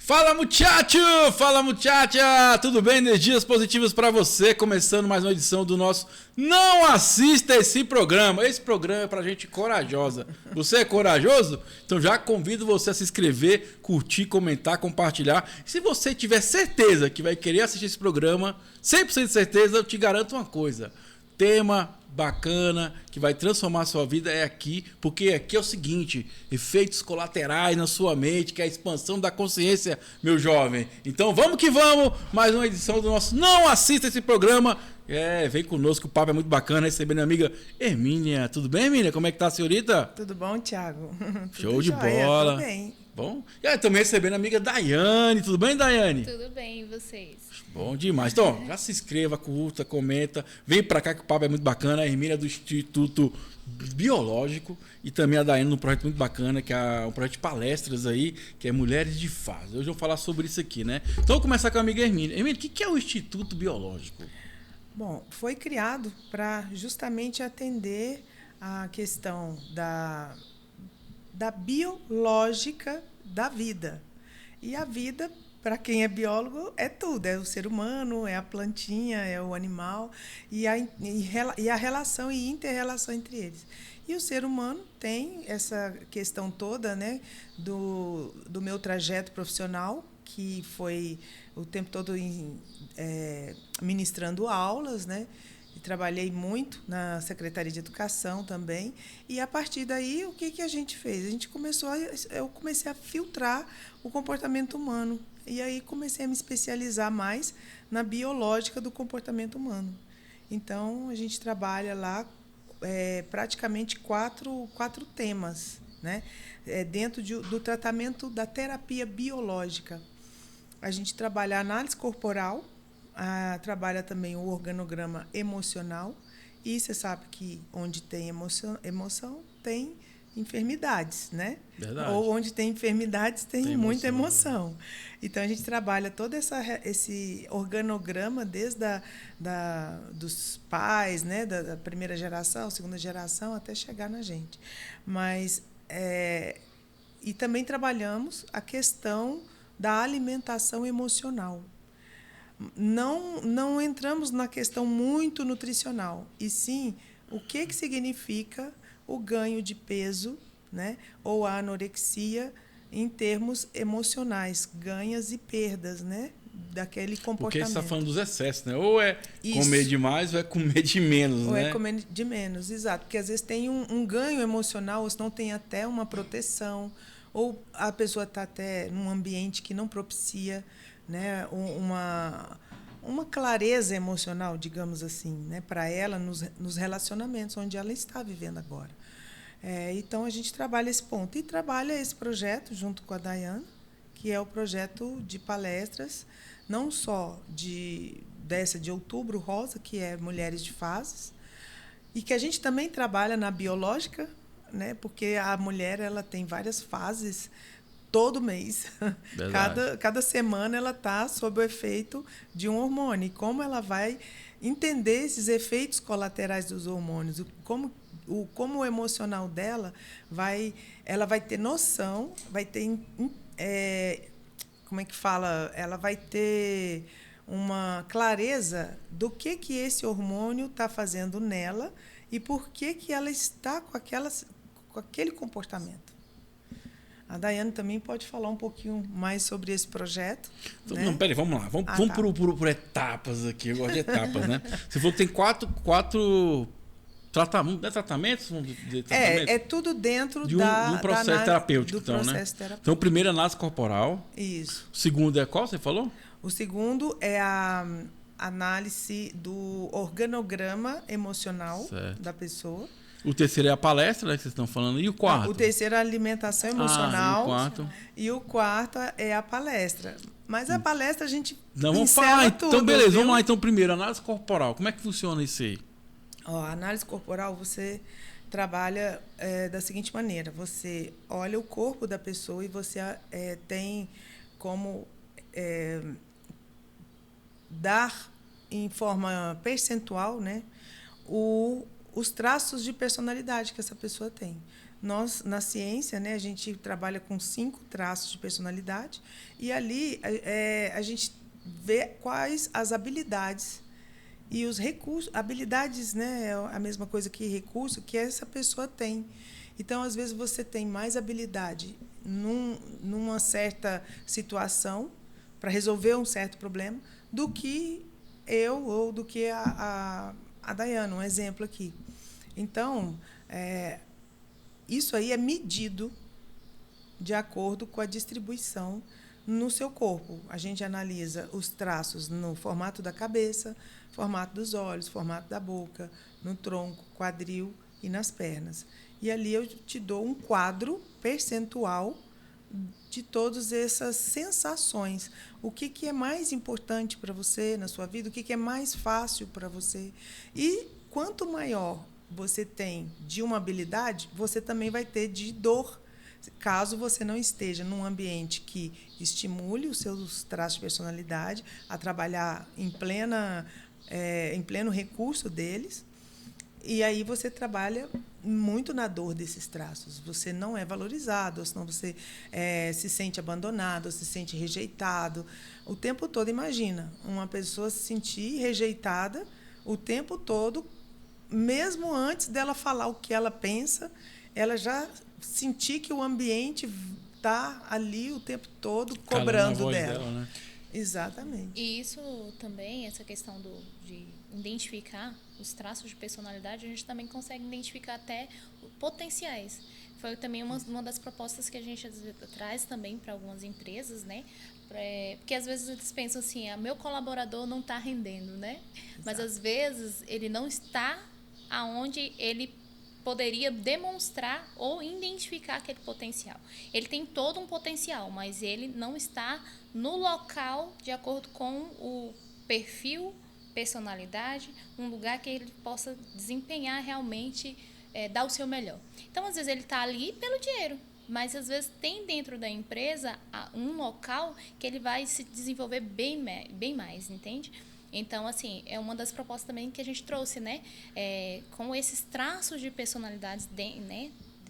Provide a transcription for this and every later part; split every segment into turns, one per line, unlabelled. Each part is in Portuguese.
Fala muchacho! Fala muchacha! Tudo bem? Energias positivas para você, começando mais uma edição do nosso Não Assista Esse Programa. Esse programa é pra gente corajosa. Você é corajoso? Então já convido você a se inscrever, curtir, comentar, compartilhar. Se você tiver certeza que vai querer assistir esse programa, 100% de certeza, eu te garanto uma coisa. Tema bacana, que vai transformar a sua vida é aqui, porque aqui é o seguinte, efeitos colaterais na sua mente, que é a expansão da consciência, meu jovem. Então vamos que vamos, mais uma edição do nosso Não Assista Esse Programa. Vem conosco, o papo é muito bacana, recebendo a minha amiga Hermínia. Tudo bem, Hermínia? Como é que tá, senhorita?
Tudo bom, Thiago?
Show de bola.
Tudo bem.
Bom, e aí também recebendo a amiga Daiane. Tudo bem, Daiane?
Tudo bem, e vocês?
Bom demais. Então, já se inscreva, curta, comenta. Vem pra cá que o papo é muito bacana. A Hermínia é do Instituto Biológico e também a Daiane num projeto muito bacana, que é um projeto de palestras aí, que é Mulheres de Fase. Hoje eu vou falar sobre isso aqui, né? Então, vou começar com a amiga Hermínia. Hermínia, o que é o Instituto Biológico?
Bom, foi criado para justamente atender a questão da biológica da vida. E a vida, para quem é biólogo, é tudo. É o ser humano, é a plantinha, é o animal e a relação e inter-relação entre eles. E o ser humano tem essa questão toda, né, do meu trajeto profissional, que foi o tempo todo ministrando aulas, né? E trabalhei muito na Secretaria de Educação também. E, a partir daí, o que a gente fez? Eu comecei a filtrar o comportamento humano. E aí comecei a me especializar mais na biológica do comportamento humano. Então, a gente trabalha lá praticamente quatro temas, né? Dentro do tratamento da terapia biológica. A gente trabalha a análise corporal, trabalha também o organograma emocional, e você sabe que onde tem emoção tem enfermidades, né?
Verdade.
Ou onde tem enfermidades tem muita emoção. Então, a gente trabalha todo esse organograma desde dos pais, né? Da primeira geração, segunda geração, até chegar na gente. Mas, e também trabalhamos a questão da alimentação emocional. Não entramos na questão muito nutricional, e sim o que significa o ganho de peso, né, ou a anorexia em termos emocionais, ganhas e perdas, né, daquele comportamento.
Porque você está falando dos excessos, né? Ou é comer demais ou é comer de menos,
ou
né?
Ou é comer de menos, exato. Porque às vezes tem um ganho emocional, ou senão tem até uma proteção, ou a pessoa está até num ambiente que não propicia, né, uma clareza emocional, digamos assim, né, para ela nos relacionamentos onde ela está vivendo agora. Então, a gente trabalha esse ponto. E trabalha esse projeto junto com a Daiane, que é o projeto de palestras, não só dessa de Outubro Rosa, que é Mulheres de Fases, e que a gente também trabalha na biológica, né, porque a mulher ela tem várias fases todo mês. Cada semana ela está sob o efeito de um hormônio. E como ela vai entender esses efeitos colaterais dos hormônios, como o emocional dela ela vai ter noção, vai ter como é que fala? Ela vai ter uma clareza do que esse hormônio está fazendo nela e por que ela está com aquele comportamento. A Daiane também pode falar um pouquinho mais sobre esse projeto. Né?
Não, peraí, vamos lá. Vamos por etapas aqui. Eu gosto de etapas, né? Você falou que tem quatro tratamentos?
É tudo dentro
de um processo terapêutico, então, né? Então, o primeiro é análise corporal.
Isso.
O segundo é qual, você falou?
O segundo é a análise do organograma emocional da pessoa.
O terceiro é a palestra, né, que vocês estão falando. E o quarto?
O terceiro é a alimentação emocional.
E o quarto?
E o quarto é a palestra. Mas a palestra a gente
vamos falar tudo. Então, beleza. Viu? Vamos lá. Então, primeiro, análise corporal. Como é que funciona isso aí?
A análise corporal, você trabalha da seguinte maneira. Você olha o corpo da pessoa e você tem como dar em forma percentual, né, os traços de personalidade que essa pessoa tem. Nós, na ciência, né, a gente trabalha com 5 traços de personalidade e ali a gente vê quais as habilidades e os recursos. Habilidades, né, é a mesma coisa que recurso que essa pessoa tem. Então, às vezes, você tem mais habilidade numa certa situação para resolver um certo problema do que eu ou do que a Dayana, um exemplo aqui. Então, isso aí é medido de acordo com a distribuição no seu corpo. A gente analisa os traços no formato da cabeça, formato dos olhos, formato da boca, no tronco, quadril e nas pernas. E ali eu te dou um quadro percentual de todas essas sensações. O que é mais importante para você na sua vida, o que é mais fácil para você. E quanto maior você tem de uma habilidade, você também vai ter de dor, caso você não esteja num ambiente que estimule os seus traços de personalidade a trabalhar em pleno recurso deles. E aí você trabalha muito na dor desses traços. Você não é valorizado, ou senão você se sente abandonado, ou se sente rejeitado. O tempo todo, imagina, uma pessoa se sentir rejeitada o tempo todo, mesmo antes dela falar o que ela pensa, ela já sentir que o ambiente está ali o tempo todo cobrando dela.
Né?
Exatamente.
E isso também, essa questão de identificar os traços de personalidade, a gente também consegue identificar até potenciais. Foi também uma das propostas que a gente traz também para algumas empresas, né? Porque às vezes eles pensam assim, meu colaborador não está rendendo, né? Exato. Mas às vezes ele não está aonde ele poderia demonstrar ou identificar aquele potencial. Ele tem todo um potencial, mas ele não está no local de acordo com o perfil, personalidade, um lugar que ele possa desempenhar realmente, dar o seu melhor. Então, às vezes, ele está ali pelo dinheiro, mas às vezes tem dentro da empresa um local que ele vai se desenvolver bem mais, entende? Então, assim, é uma das propostas também que a gente trouxe, né? Com esses traços de personalidades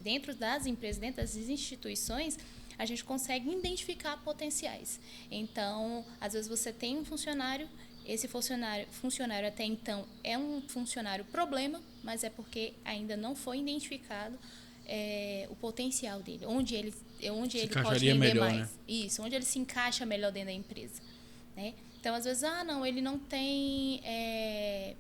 dentro das empresas, dentro das instituições, a gente consegue identificar potenciais. Então, às vezes você tem um funcionário, esse funcionário até então é um funcionário problema, mas é porque ainda não foi identificado o potencial dele, onde ele pode render
melhor,
mais.
Né?
Isso, onde ele se encaixa melhor dentro da empresa, né? Então, às vezes, não, ele não tem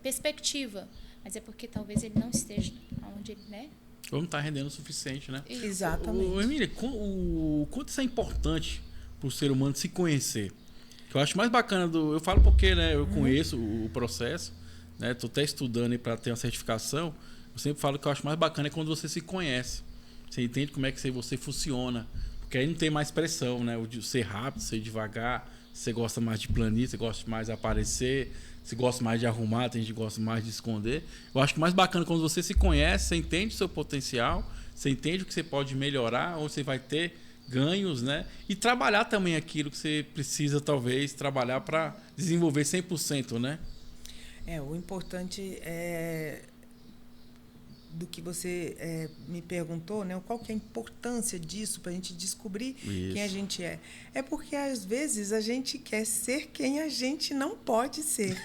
perspectiva, mas é porque talvez ele não esteja onde ele, né?
Ou não está rendendo o suficiente, né?
Exatamente.
Emília, o quanto isso é importante para o ser humano se conhecer? Que eu acho mais bacana eu falo porque, né, eu conheço o processo, né? Estou até estudando para ter uma certificação. Eu sempre falo que eu acho mais bacana é quando você se conhece. Você entende como é que você funciona. Porque aí não tem mais pressão, né? O de ser rápido, ser devagar. Você gosta mais de planilha, você gosta mais de aparecer, você gosta mais de arrumar, tem gente que gosta mais de esconder. Eu acho que o mais bacana é quando você se conhece, você entende o seu potencial, você entende o que você pode melhorar, onde você vai ter ganhos, né? E trabalhar também aquilo que você precisa, talvez, trabalhar para desenvolver 100%, né?
O importante é do que você me perguntou, né? Qual que é a importância disso para a gente descobrir quem a gente é? É porque, às vezes, a gente quer ser quem a gente não pode ser.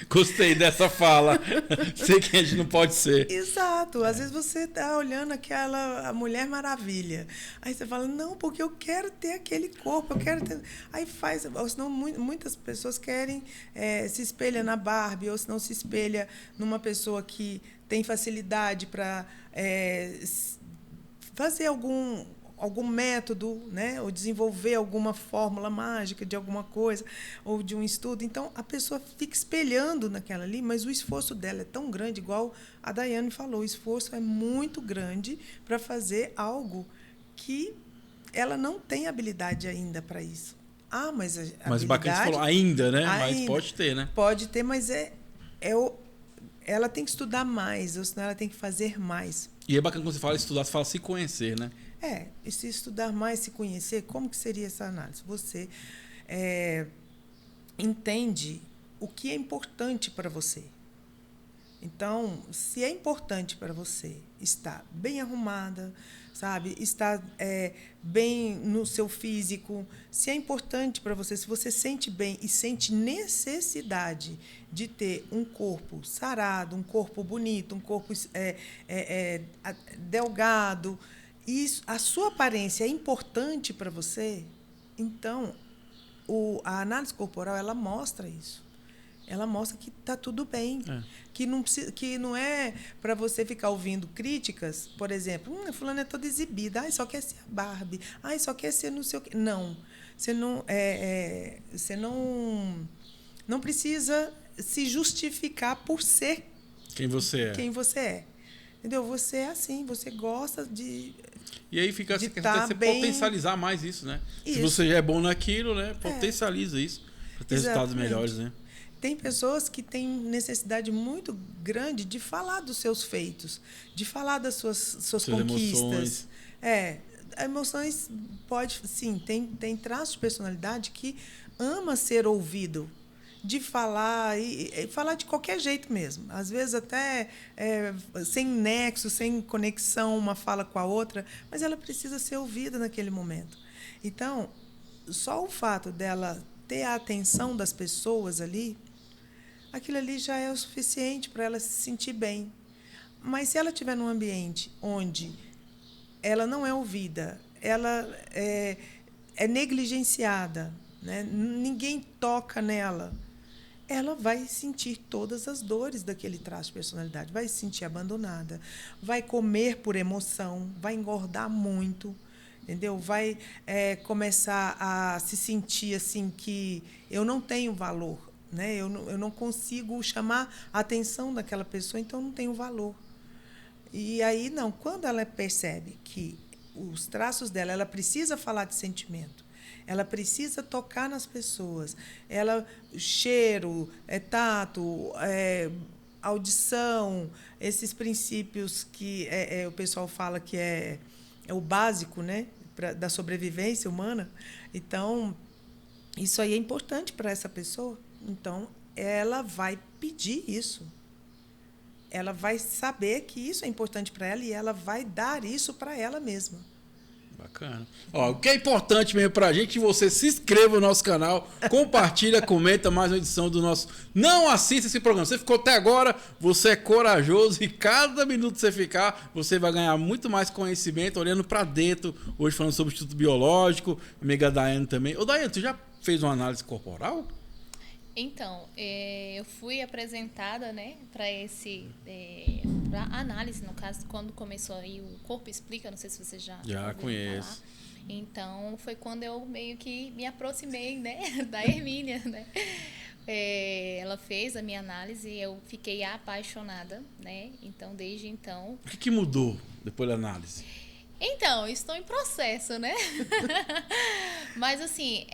Gostei dessa fala. Ser quem a gente não pode ser.
Exato. Às vezes você está olhando a Mulher Maravilha. Aí você fala, não, porque eu quero ter aquele corpo, eu quero ter... Aí faz... Ou senão, muitas pessoas querem se espelhar na Barbie, ou senão se espelha numa pessoa que tem facilidade para fazer algum método, né? Ou desenvolver alguma fórmula mágica de alguma coisa, ou de um estudo. Então, a pessoa fica espelhando naquela ali, mas o esforço dela é tão grande, igual a Daiane falou, o esforço é muito grande para fazer algo que ela não tem habilidade ainda para isso. Mas
mas bacana você falou, ainda, né? Ainda, mas pode ter, né?
Pode ter, mas ela tem que estudar mais, ou senão ela tem que fazer mais.
E é bacana quando você fala estudar, você fala se conhecer, né?
E se estudar mais, se conhecer, como que seria essa análise? Você entende o que é importante para você. Então, se é importante para você estar bem arrumada, sabe? Estar bem no seu físico. Se é importante para você, se você sente bem e sente necessidade de ter um corpo sarado, um corpo bonito, um corpo delgado, isso, a sua aparência é importante para você, então a análise corporal ela mostra isso. Ela mostra que está tudo bem, que não é para você ficar ouvindo críticas, por exemplo, fulano é toda exibida, só quer ser a Barbie, só quer ser não sei o quê. Não, você não precisa se justificar por ser
quem você é.
Entendeu? Você é assim, você gosta de...
E aí fica essa questão de você potencializar mais isso, né? Isso. Se você já é bom naquilo, né? Potencializa isso para ter resultados melhores, né?
Tem pessoas que têm necessidade muito grande de falar dos seus feitos, de falar das suas conquistas. Emoções pode, sim, tem traços de personalidade que ama ser ouvido, de falar e falar de qualquer jeito mesmo. Às vezes até sem nexo, sem conexão uma fala com a outra, mas ela precisa ser ouvida naquele momento. Então, só o fato dela ter a atenção das pessoas ali, aquilo ali já é o suficiente para ela se sentir bem. Mas se ela estiver num ambiente onde ela não é ouvida, ela é negligenciada, né? Ninguém toca nela, ela vai sentir todas as dores daquele traço de personalidade, vai se sentir abandonada, vai comer por emoção, vai engordar muito, entendeu? Vai começar a se sentir assim que eu não tenho valor, né? Eu não consigo chamar a atenção daquela pessoa, então eu não tenho valor. E aí, não, quando ela percebe que os traços dela, ela precisa falar de sentimento, ela precisa tocar nas pessoas, cheiro, tato, audição, esses princípios que o pessoal fala que é o básico, né, da sobrevivência humana. Então, isso aí é importante para essa pessoa. Então, ela vai pedir isso. Ela vai saber que isso é importante para ela e ela vai dar isso para ela mesma.
Bacana. O que é importante mesmo para a gente, você se inscreva no nosso canal, compartilha, comenta mais uma edição do nosso Não Assista Esse Programa. Você ficou até agora, você é corajoso e cada minuto que você ficar, você vai ganhar muito mais conhecimento olhando para dentro. Hoje falando sobre o Instituto Biológico, amiga Daiane também. Ô Daiane, tu já fez uma análise corporal?
Então, eu fui apresentada, né, para para análise, no caso, quando começou aí o Corpo Explica, não sei se você já
conhece.
Falar. Então, foi quando eu meio que me aproximei, né, da Hermínia, né. Ela fez a minha análise e eu fiquei apaixonada, né, então, desde então...
O que mudou depois da análise?
Então, estou em processo, né? Mas, assim,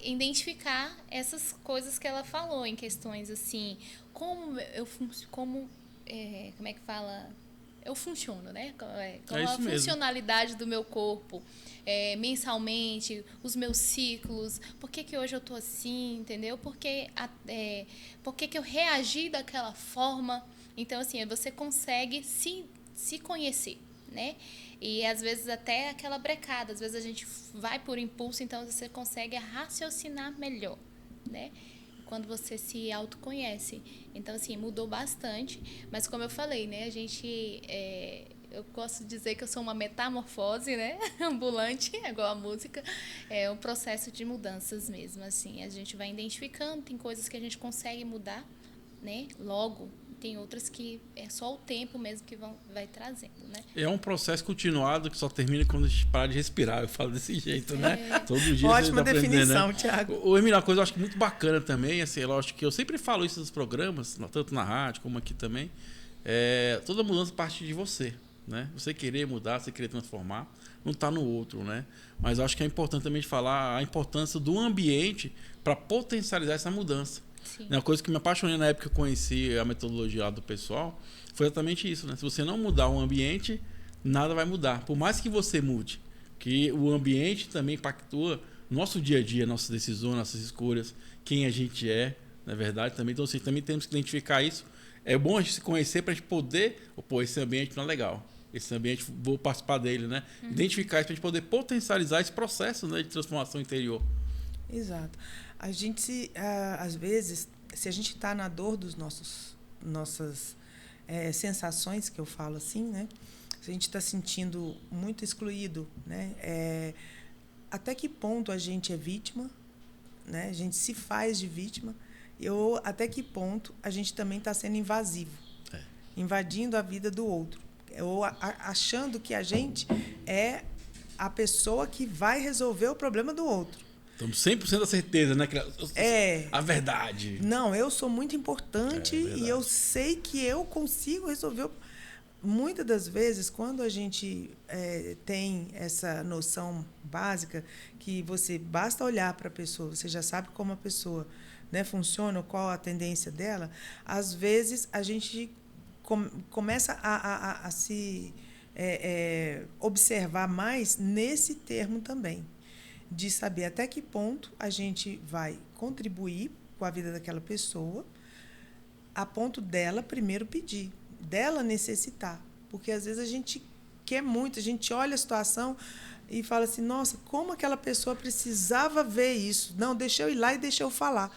identificar essas coisas que ela falou, em questões, assim, como é que fala? Eu funciono, né? Como a funcionalidade do meu corpo, mensalmente, os meus ciclos, por que hoje eu estou assim, entendeu? Por que eu reagi daquela forma? Então, assim, você consegue se conhecer, né? E, às vezes, até aquela brecada. Às vezes, a gente vai por impulso, então você consegue raciocinar melhor, né? Quando você se autoconhece. Então, assim, mudou bastante. Mas, como eu falei, né? A gente... eu gosto de dizer que eu sou uma metamorfose, né? Ambulante, igual a música. É um processo de mudanças mesmo, assim. A gente vai identificando, tem coisas que a gente consegue mudar, né? Logo. Tem outras que é só o tempo mesmo que vai trazendo, né?
É um processo continuado que só termina quando a gente para de respirar. Eu falo desse jeito, né? Todo dia.
Ótima definição, né? Thiago.
Hermínia, uma coisa que eu acho muito bacana também, assim, lógico que eu sempre falo isso nos programas, tanto na rádio como aqui também, toda mudança parte de você, né? Você querer mudar, você querer transformar, não está no outro, né? Mas eu acho que é importante também falar a importância do ambiente para potencializar essa mudança.
Sim.
Uma coisa que me apaixonei na época que eu conheci a metodologia lá do pessoal foi exatamente isso, né? Se você não mudar o ambiente, nada vai mudar. Por mais que você mude, que o ambiente também impactua nosso dia a dia, nossas decisões, nossas escolhas, quem a gente é, na verdade, também. Então, assim, também temos que identificar isso. É bom a gente se conhecer para a gente poder, esse ambiente não é legal. esse ambiente, vou participar dele, né? Identificar isso para a gente poder potencializar esse processo, né, de transformação interior.
Exato. A gente, às vezes, se a gente está na dor dos nossas sensações, que eu falo assim, né? Se a gente está sentindo muito excluído, né? Até que ponto a gente é vítima, né? A gente se faz de vítima, ou até que ponto a gente também está sendo invasivo, invadindo a vida do outro, ou achando que a gente é a pessoa que vai resolver o problema do outro.
Estamos 100% da certeza, né? A verdade.
Não, eu sou muito importante e eu sei que eu consigo resolver. Muitas das vezes, quando a gente tem essa noção básica, que você basta olhar para a pessoa, você já sabe como a pessoa, né, funciona, qual a tendência dela, às vezes a gente começa a se observar mais nesse termo também, de saber até que ponto a gente vai contribuir com a vida daquela pessoa, a ponto dela primeiro pedir, dela necessitar. Porque, às vezes, a gente quer muito, a gente olha a situação e fala assim, nossa, como aquela pessoa precisava ver isso? Não, deixa eu ir lá e deixa eu falar.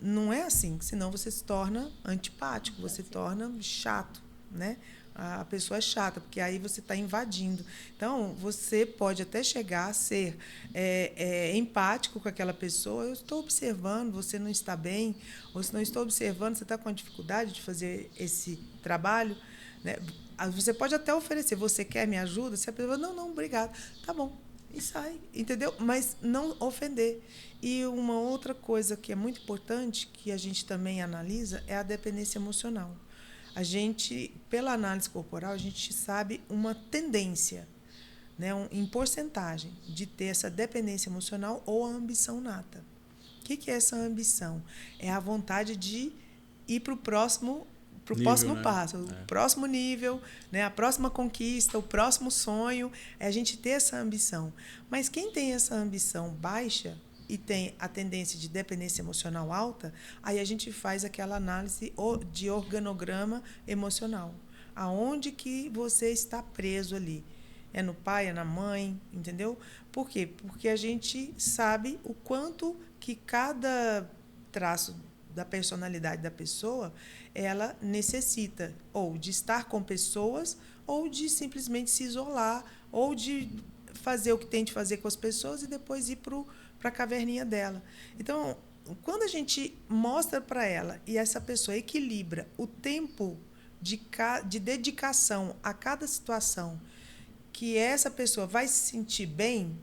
Não é assim, senão você se torna antipático, você torna chato, né? A pessoa é chata, porque aí você está invadindo. Então, você pode até chegar a ser empático com aquela pessoa. Eu estou observando, você não está bem, ou se não estou observando, você está com a dificuldade de fazer esse trabalho, né? Você pode até oferecer, você quer me ajuda? Se a pessoa, não, obrigado. Tá bom, e sai, entendeu? Mas não ofender. E uma outra coisa que é muito importante, que a gente também analisa, é a dependência emocional. A gente, pela análise corporal, a gente sabe uma tendência, né, em porcentagem, de ter essa dependência emocional ou a ambição nata. O que é essa ambição? É a vontade de ir para o próximo passo, o próximo nível, né, a próxima conquista, o próximo sonho, é a gente ter essa ambição. Mas quem tem essa ambição baixa e tem a tendência de dependência emocional alta, aí a gente faz aquela análise de organograma emocional. Aonde que você está preso ali? É no pai, é na mãe, entendeu? Por quê? Porque a gente sabe o quanto que cada traço da personalidade da pessoa, ela necessita ou de estar com pessoas, ou de simplesmente se isolar, ou de fazer o que tem de fazer com as pessoas e depois ir para a caverninha dela. Então, quando a gente mostra para ela e essa pessoa equilibra o tempo de dedicação a cada situação, que essa pessoa vai se sentir bem,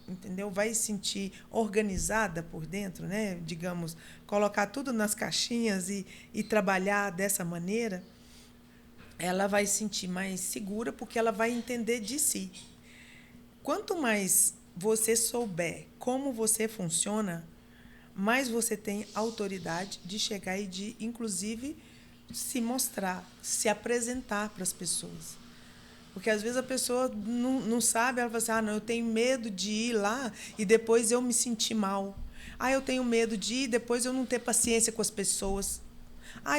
entendeu? Vai se sentir organizada por dentro, né? Digamos, colocar tudo nas caixinhas e trabalhar dessa maneira, ela vai se sentir mais segura porque ela vai entender de si. Quanto mais você souber como você funciona, mais você tem autoridade de chegar e de, inclusive, se mostrar, se apresentar para as pessoas. Porque, às vezes, a pessoa não sabe, ela fala assim, não, eu tenho medo de ir lá e depois eu me sentir mal. Eu tenho medo de ir e depois eu não ter paciência com as pessoas.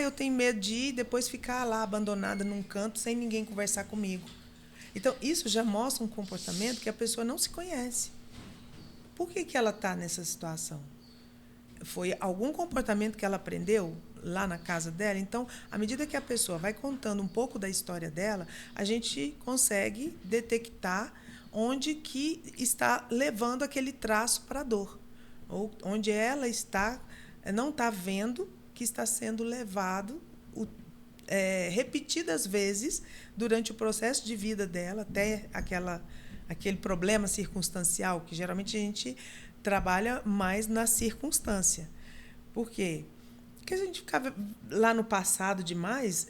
Eu tenho medo de ir e depois ficar lá abandonada num canto sem ninguém conversar comigo. Então, isso já mostra um comportamento que a pessoa não se conhece. Por que ela está nessa situação? Foi algum comportamento que ela aprendeu lá na casa dela? Então, à medida que a pessoa vai contando um pouco da história dela, a gente consegue detectar onde que está levando aquele traço para a dor, ou onde ela não está vendo que está sendo levado repetidas vezes durante o processo de vida dela, até aquele problema circunstancial, que geralmente a gente trabalha mais na circunstância. Por quê? Porque a gente ficava lá no passado demais,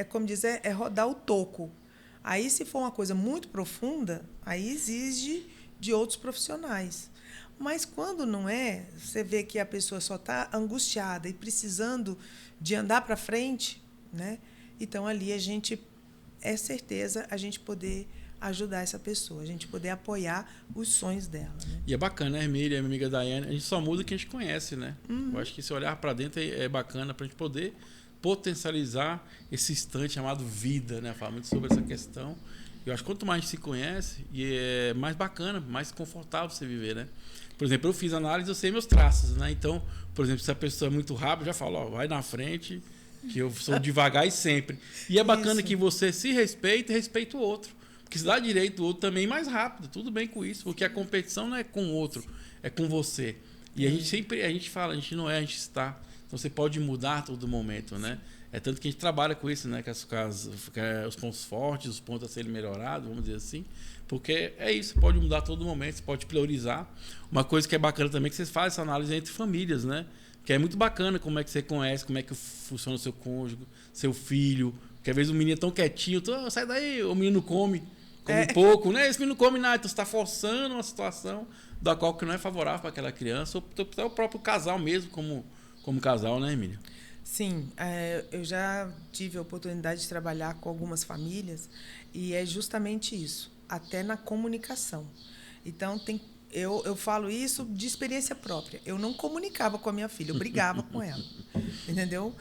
como dizer, rodar o toco. Aí, se for uma coisa muito profunda, aí exige de outros profissionais. Mas, quando não é, você vê que a pessoa só está angustiada e precisando de andar para frente, né? Então, ali, é certeza a gente poder ajudar essa pessoa, a gente poder apoiar os sonhos dela. Né?
E é bacana, né, Emília, minha amiga Daiane? A gente só muda o que a gente conhece, né? Eu acho que esse olhar para dentro é bacana para a gente poder potencializar esse instante chamado vida, né? Fala muito sobre essa questão. Eu acho que quanto mais a gente se conhece, é mais bacana, mais confortável você viver, né? Por exemplo, eu fiz análise, eu sei meus traços, né? Então, por exemplo, se a pessoa é muito rápida, eu já falo, ó, vai na frente, que eu sou devagar e sempre. E é bacana que você se respeita e respeita o outro. Porque se dá direito o outro também mais rápido, tudo bem com isso, porque a competição não é com o outro, é com você. E a gente fala, a gente não é, a gente está. Então você pode mudar a todo momento, né? É tanto que a gente trabalha com isso, né? Com os pontos fortes, os pontos a serem melhorados, vamos dizer assim. Porque é isso, você pode mudar a todo momento, você pode priorizar. Uma coisa que é bacana também é que vocês fazem essa análise entre famílias, né? Que é muito bacana como é que você conhece, como é que funciona o seu cônjuge, seu filho. Porque às vezes o menino é tão quietinho, sai daí, o menino come pouco, né? Esse menino não come nada, então você está forçando uma situação da qual que não é favorável para aquela criança, ou até o próprio casal mesmo, como casal, né, Emília?
Sim, eu já tive a oportunidade de trabalhar com algumas famílias e é justamente isso, até na comunicação. Então, eu falo isso de experiência própria. Eu não comunicava com a minha filha, eu brigava com ela, entendeu?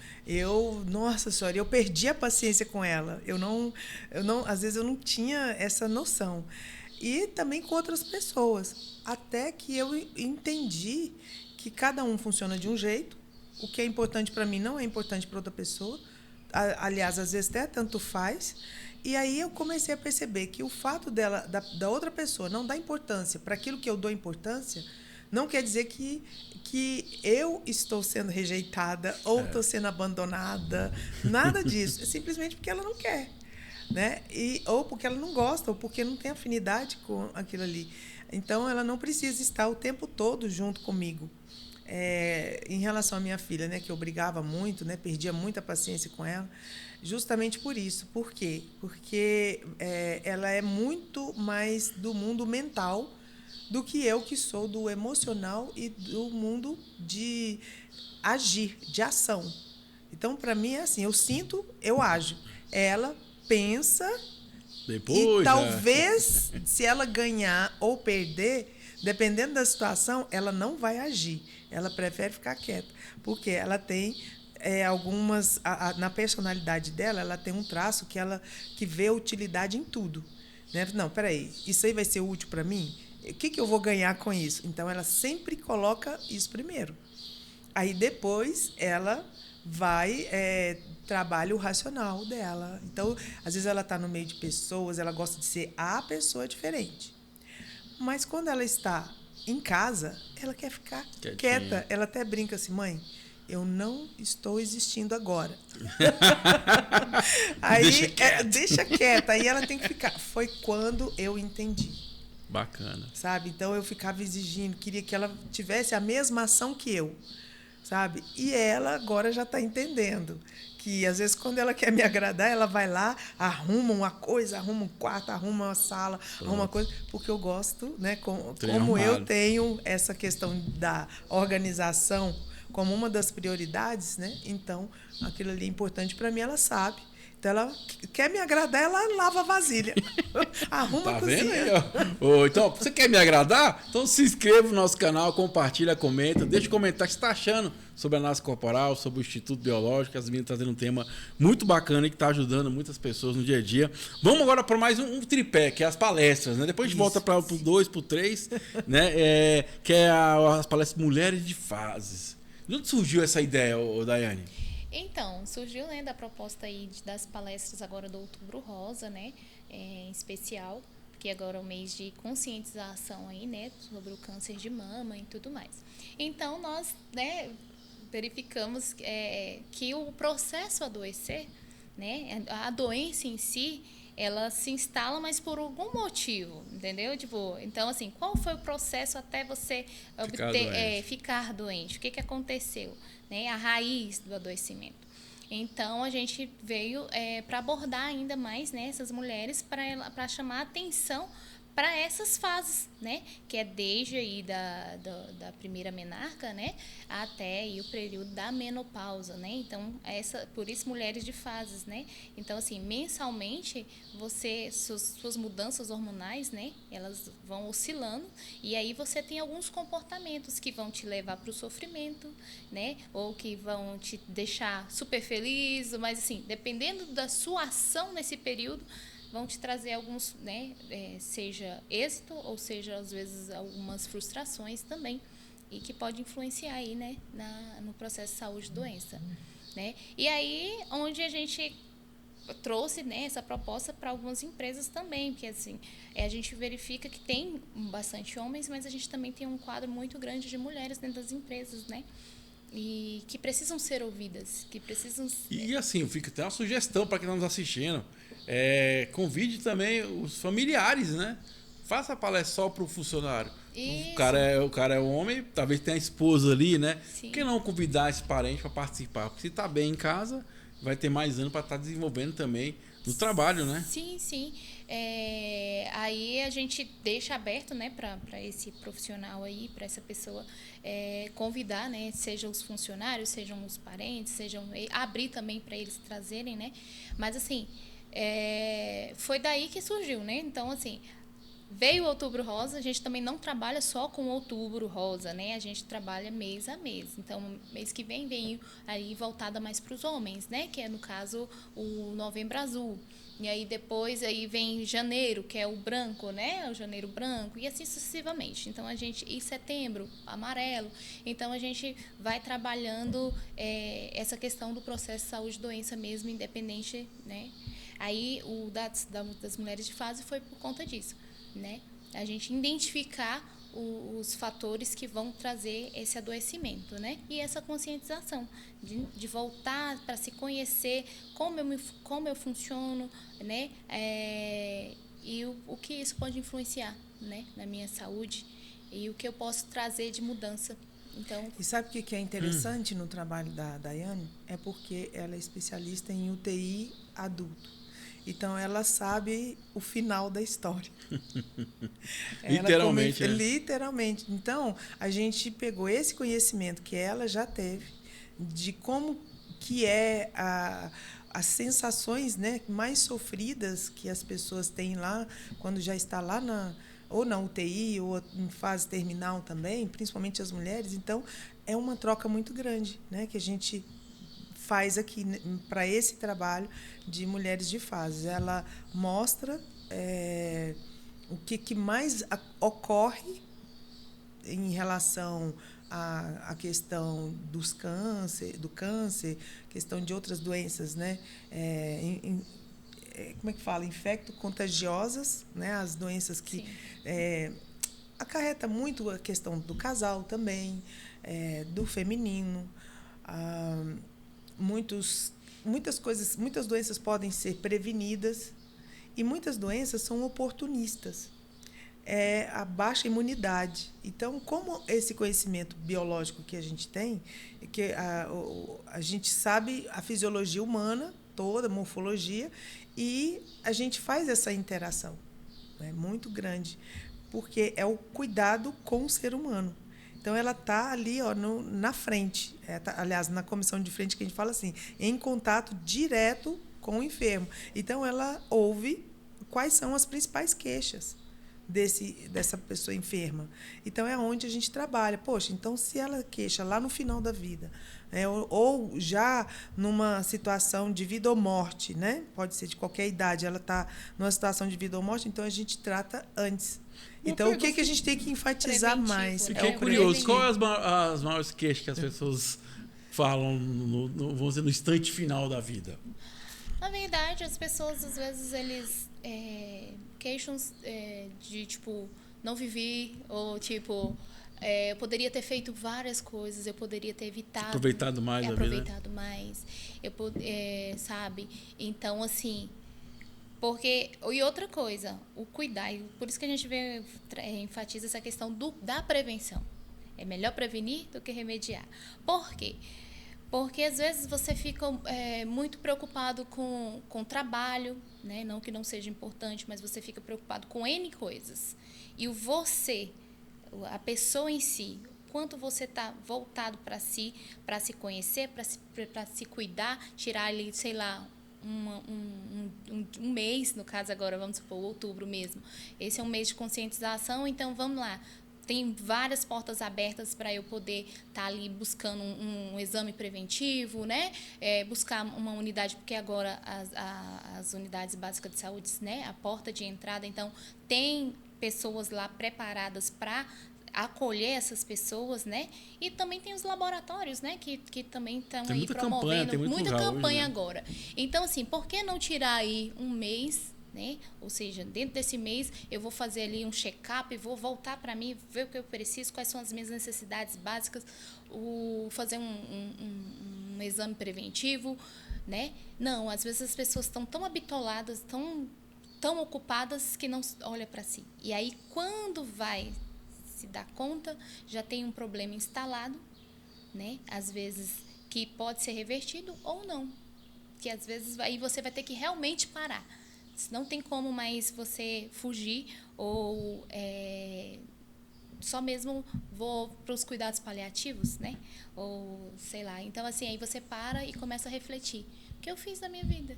Nossa senhora, eu perdi a paciência com ela. Às vezes eu não tinha essa noção. E também com outras pessoas, até que eu entendi que cada um funciona de um jeito. O que é importante para mim não é importante para outra pessoa. Aliás, às vezes até tanto faz. E aí eu comecei a perceber que o fato da outra pessoa não dar importância para aquilo que eu dou importância, não quer dizer que eu estou sendo rejeitada ou estou sendo abandonada. Nada disso. É simplesmente porque ela não quer. Né? Ou porque ela não gosta, ou porque não tem afinidade com aquilo ali. Então, ela não precisa estar o tempo todo junto comigo. Em relação à minha filha, né, que eu brigava muito, né, perdia muita paciência com ela, justamente por isso. Por quê? Porque ela é muito mais do mundo mental do que eu, que sou do emocional e do mundo de agir, de ação. Então, para mim, é assim, eu sinto, eu ajo. Ela pensa
depois,
e talvez, se ela ganhar ou perder, dependendo da situação, ela não vai agir. Ela prefere ficar quieta, porque ela tem algumas... na personalidade dela, ela tem um traço que vê utilidade em tudo. Né? Não, peraí, isso aí vai ser útil para mim? O que eu vou ganhar com isso? Então, ela sempre coloca isso primeiro. Aí, depois, ela vai... trabalha o racional dela. Então, às vezes ela está no meio de pessoas, ela gosta de ser a pessoa diferente. Mas quando ela está em casa, ela quer ficar quieta. Ela até brinca assim, mãe, eu não estou existindo agora. Aí, deixa quieta. Aí ela tem que ficar. Foi quando eu entendi.
Bacana.
Sabe? Então, eu ficava exigindo, queria que ela tivesse a mesma ação que eu. Sabe? E ela agora já está entendendo que, às vezes, quando ela quer me agradar, ela vai lá, arruma uma coisa, arruma um quarto, arruma uma sala, arruma uma coisa, porque eu gosto, né? Como eu tenho essa questão da organização como uma das prioridades, né? Então, aquilo ali é importante para mim, ela sabe. Então, ela quer me agradar, ela lava a vasilha. Arruma a cozinha.
Vendo? Então, você quer me agradar? Então se inscreva no nosso canal, compartilha, comenta. Deixa comentar o que você está achando sobre a análise corporal, sobre o Instituto Biológico. As meninas trazendo um tema muito bacana e que está ajudando muitas pessoas no dia a dia. Vamos agora para mais um tripé, que é as palestras. Né? Depois a gente volta para o 2, para o 3, né? Que é as palestras Mulheres de Fases. De onde surgiu essa ideia, Daiane?
Então, surgiu, né, da proposta aí das palestras agora do Outubro Rosa, né, em especial, porque agora é o mês de conscientização aí, né, sobre o câncer de mama e tudo mais. Então, nós, né, verificamos que o processo adoecer, né, a doença em si, ela se instala, mas por algum motivo, entendeu? Tipo, então, assim, qual foi o processo até você ficar doente? O que aconteceu? Né? A raiz do adoecimento. Então, a gente veio para abordar ainda mais, né, essas mulheres para chamar a atenção para essas fases, né? Que é desde aí da primeira menarca, né? Até aí o período da menopausa, né? Então, por isso mulheres de fases, né? Então, assim, mensalmente, suas mudanças hormonais, né? Elas vão oscilando e aí você tem alguns comportamentos que vão te levar para o sofrimento, né? Ou que vão te deixar super feliz, mas assim, dependendo da sua ação nesse período, vão te trazer alguns, né, seja êxito ou seja, às vezes, algumas frustrações também, e que pode influenciar aí, né, no processo de saúde e doença, né? E aí, onde a gente trouxe, né, essa proposta para algumas empresas também, porque assim, a gente verifica que tem bastante homens, mas a gente também tem um quadro muito grande de mulheres dentro das empresas, né? E que precisam ser ouvidas, que precisam...
E assim, fica até uma sugestão para quem está nos assistindo. Convide também os familiares, né? Faça a palestra só para o funcionário.
Isso.
O cara é homem, talvez tenha a esposa ali, né?
Sim.
Por que não convidar esse parente para participar? Porque se está bem em casa, vai ter mais anos para estar desenvolvendo também no trabalho, né?
Sim, sim. Aí a gente deixa aberto, né, para esse profissional aí, para essa pessoa convidar, né, sejam os funcionários, sejam os parentes, abrir também para eles trazerem, né? Mas assim, foi daí que surgiu, né? Então, assim, veio o Outubro Rosa, a gente também não trabalha só com Outubro Rosa, né? A gente trabalha mês a mês. Então, mês que vem aí voltada mais para os homens, né? Que é, no caso, o Novembro Azul. E aí depois aí vem janeiro, que é o branco, né? O janeiro branco, e assim sucessivamente. Então, e setembro, amarelo. Então, a gente vai trabalhando essa questão do processo de saúde e doença mesmo, independente, né? Aí, o das mulheres de fase foi por conta disso, né? A gente identificar os fatores que vão trazer esse adoecimento, né? E essa conscientização de voltar para se conhecer como eu funciono, né? E o que isso pode influenciar, né? Na minha saúde e o que eu posso trazer de mudança. Então,
e sabe o que é interessante no trabalho da Daiane? É porque ela é especialista em UTI adulto. Então, ela sabe o final da história.
Literalmente, né?
Literalmente. Então, a gente pegou esse conhecimento que ela já teve, de como que as sensações, né, mais sofridas que as pessoas têm lá, quando já está lá ou na UTI, ou em fase terminal também, principalmente as mulheres. Então, é uma troca muito grande, né, que a gente faz aqui para esse trabalho de mulheres de fases. Ela mostra o que mais ocorre em relação à questão do câncer, questão de outras doenças, né? Como é que fala? Infecto-contagiosas, né? As doenças que acarreta muito a questão do casal também, do feminino. Muitas doenças podem ser prevenidas e muitas doenças são oportunistas. É a baixa imunidade. Então, como esse conhecimento biológico que a gente tem, que a gente sabe a fisiologia humana toda, a morfologia, e a gente faz essa interação, né, muito grande, porque é o cuidado com o ser humano. Então, ela está ali, ó, na frente. Aliás, na comissão de frente, que a gente fala assim, em contato direto com o enfermo. Então, ela ouve quais são as principais queixas dessa pessoa enferma. Então, é onde a gente trabalha. Poxa, então, se ela queixa lá no final da vida, ou já numa situação de vida ou morte, né? Pode ser de qualquer idade, ela está numa situação de vida ou morte, então a gente trata antes. Então, o que a gente tem que enfatizar mais?
Fiquei curioso. Quais as maiores queixas que as pessoas falam, vamos dizer, no instante final da vida?
Na verdade, as pessoas, às vezes, eles queixam de, tipo, não vivi, ou, tipo, eu poderia ter feito várias coisas, eu poderia ter evitado.
Aproveitado mais a vida.
Aproveitado mais, sabe? Então, assim... E outra coisa, o cuidar, por isso que a gente enfatiza essa questão da prevenção. É melhor prevenir do que remediar. Por quê? Porque às vezes você fica muito preocupado com o trabalho, né? Não que não seja importante, mas você fica preocupado com N coisas. E o você, a pessoa em si, quanto você está voltado para se conhecer, para se cuidar, tirar ali, sei lá, um mês, no caso agora, vamos supor, outubro mesmo. Esse é um mês de conscientização, então vamos lá. Tem várias portas abertas para eu poder estar ali buscando um exame preventivo, né? Buscar uma unidade, porque agora as unidades básicas de saúde, né? A porta de entrada, então, tem pessoas lá preparadas para acolher essas pessoas, né? E também tem os laboratórios, né? Que também estão aí promovendo muita campanha hoje, né? Agora. Então, assim, por que não tirar aí um mês, né? Ou seja, dentro desse mês eu vou fazer ali um check-up, vou voltar para mim, ver o que eu preciso, quais são as minhas necessidades básicas, fazer um exame preventivo, né? Não, às vezes as pessoas estão tão habituadas, tão ocupadas que não olham para si. E aí, quando vai se dar conta, já tem um problema instalado, né? Às vezes que pode ser revertido ou não. Que às vezes aí você vai ter que realmente parar. Não tem como mais você fugir ou só mesmo vou para os cuidados paliativos, né? Ou sei lá. Então, assim, aí você para e começa a refletir. O que eu fiz da minha vida?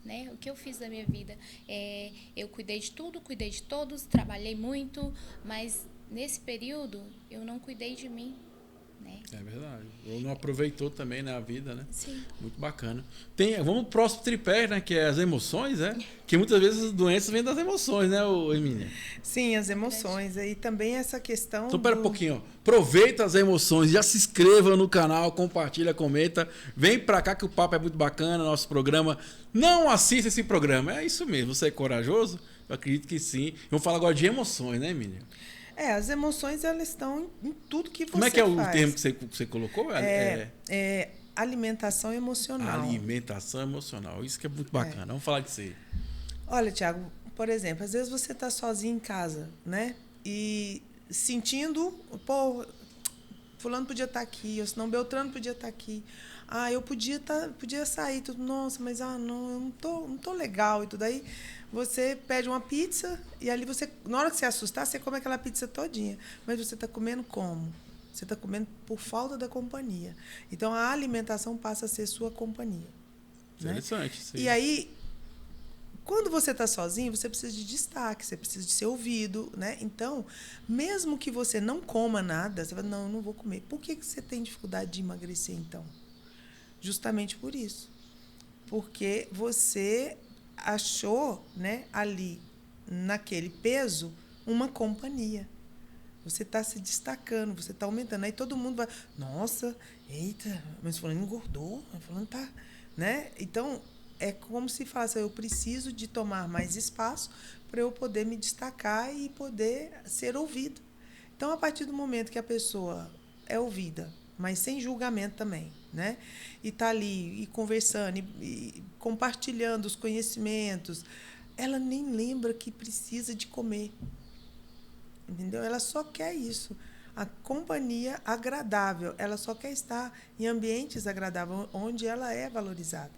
Né? O que eu fiz da minha vida? Eu cuidei de tudo, cuidei de todos, trabalhei muito, mas nesse período eu não cuidei de mim. Né?
É verdade. Ou não aproveitou também na vida, né?
Sim.
Muito bacana. Vamos pro próximo tripé, né? Que é as emoções, né? Que muitas vezes as doenças vêm das emoções, né, Emília?
Sim, as emoções. E também essa questão.
Então, pera um pouquinho. Aproveita as emoções, já se inscreva no canal, compartilha, comenta. Vem pra cá que o papo é muito bacana, nosso programa. Não assista esse programa. É isso mesmo. Você é corajoso? Eu acredito que sim. Vamos falar agora de emoções, né, Emília?
As emoções, elas estão em tudo que você faz.
Como é que é o termo que você colocou?
Alimentação emocional.
Alimentação emocional. Isso que é muito bacana. Vamos falar disso aí.
Olha, Thiago, por exemplo, às vezes você está sozinho em casa, né? E sentindo, pô, fulano podia estar aqui, ou senão Beltrano podia estar aqui. Eu podia sair, tudo, nossa, mas não, eu não tô legal e tudo aí. Você pede uma pizza e ali você, na hora que você assustar, você come aquela pizza todinha. Mas você está comendo como? Você está comendo por falta da companhia. Então, a alimentação passa a ser sua companhia.
Interessante.
Né? Sim. E aí, quando você está sozinho, você precisa de destaque, você precisa de ser ouvido. Né? Então, mesmo que você não coma nada, você fala, não, eu não vou comer. Por que você tem dificuldade de emagrecer, então? Justamente por isso. Porque você achou, né, ali, naquele peso, uma companhia. Você está se destacando, você está aumentando. Aí todo mundo vai, nossa, eita, mas fulano engordou, fulano está... Né? Então, é como se falasse, eu preciso de tomar mais espaço para eu poder me destacar e poder ser ouvido. Então, a partir do momento que a pessoa é ouvida, mas sem julgamento também, né? E está ali e conversando, e compartilhando os conhecimentos, ela nem lembra que precisa de comer. Entendeu? Ela só quer isso. A companhia agradável. Ela só quer estar em ambientes agradáveis, onde ela é valorizada.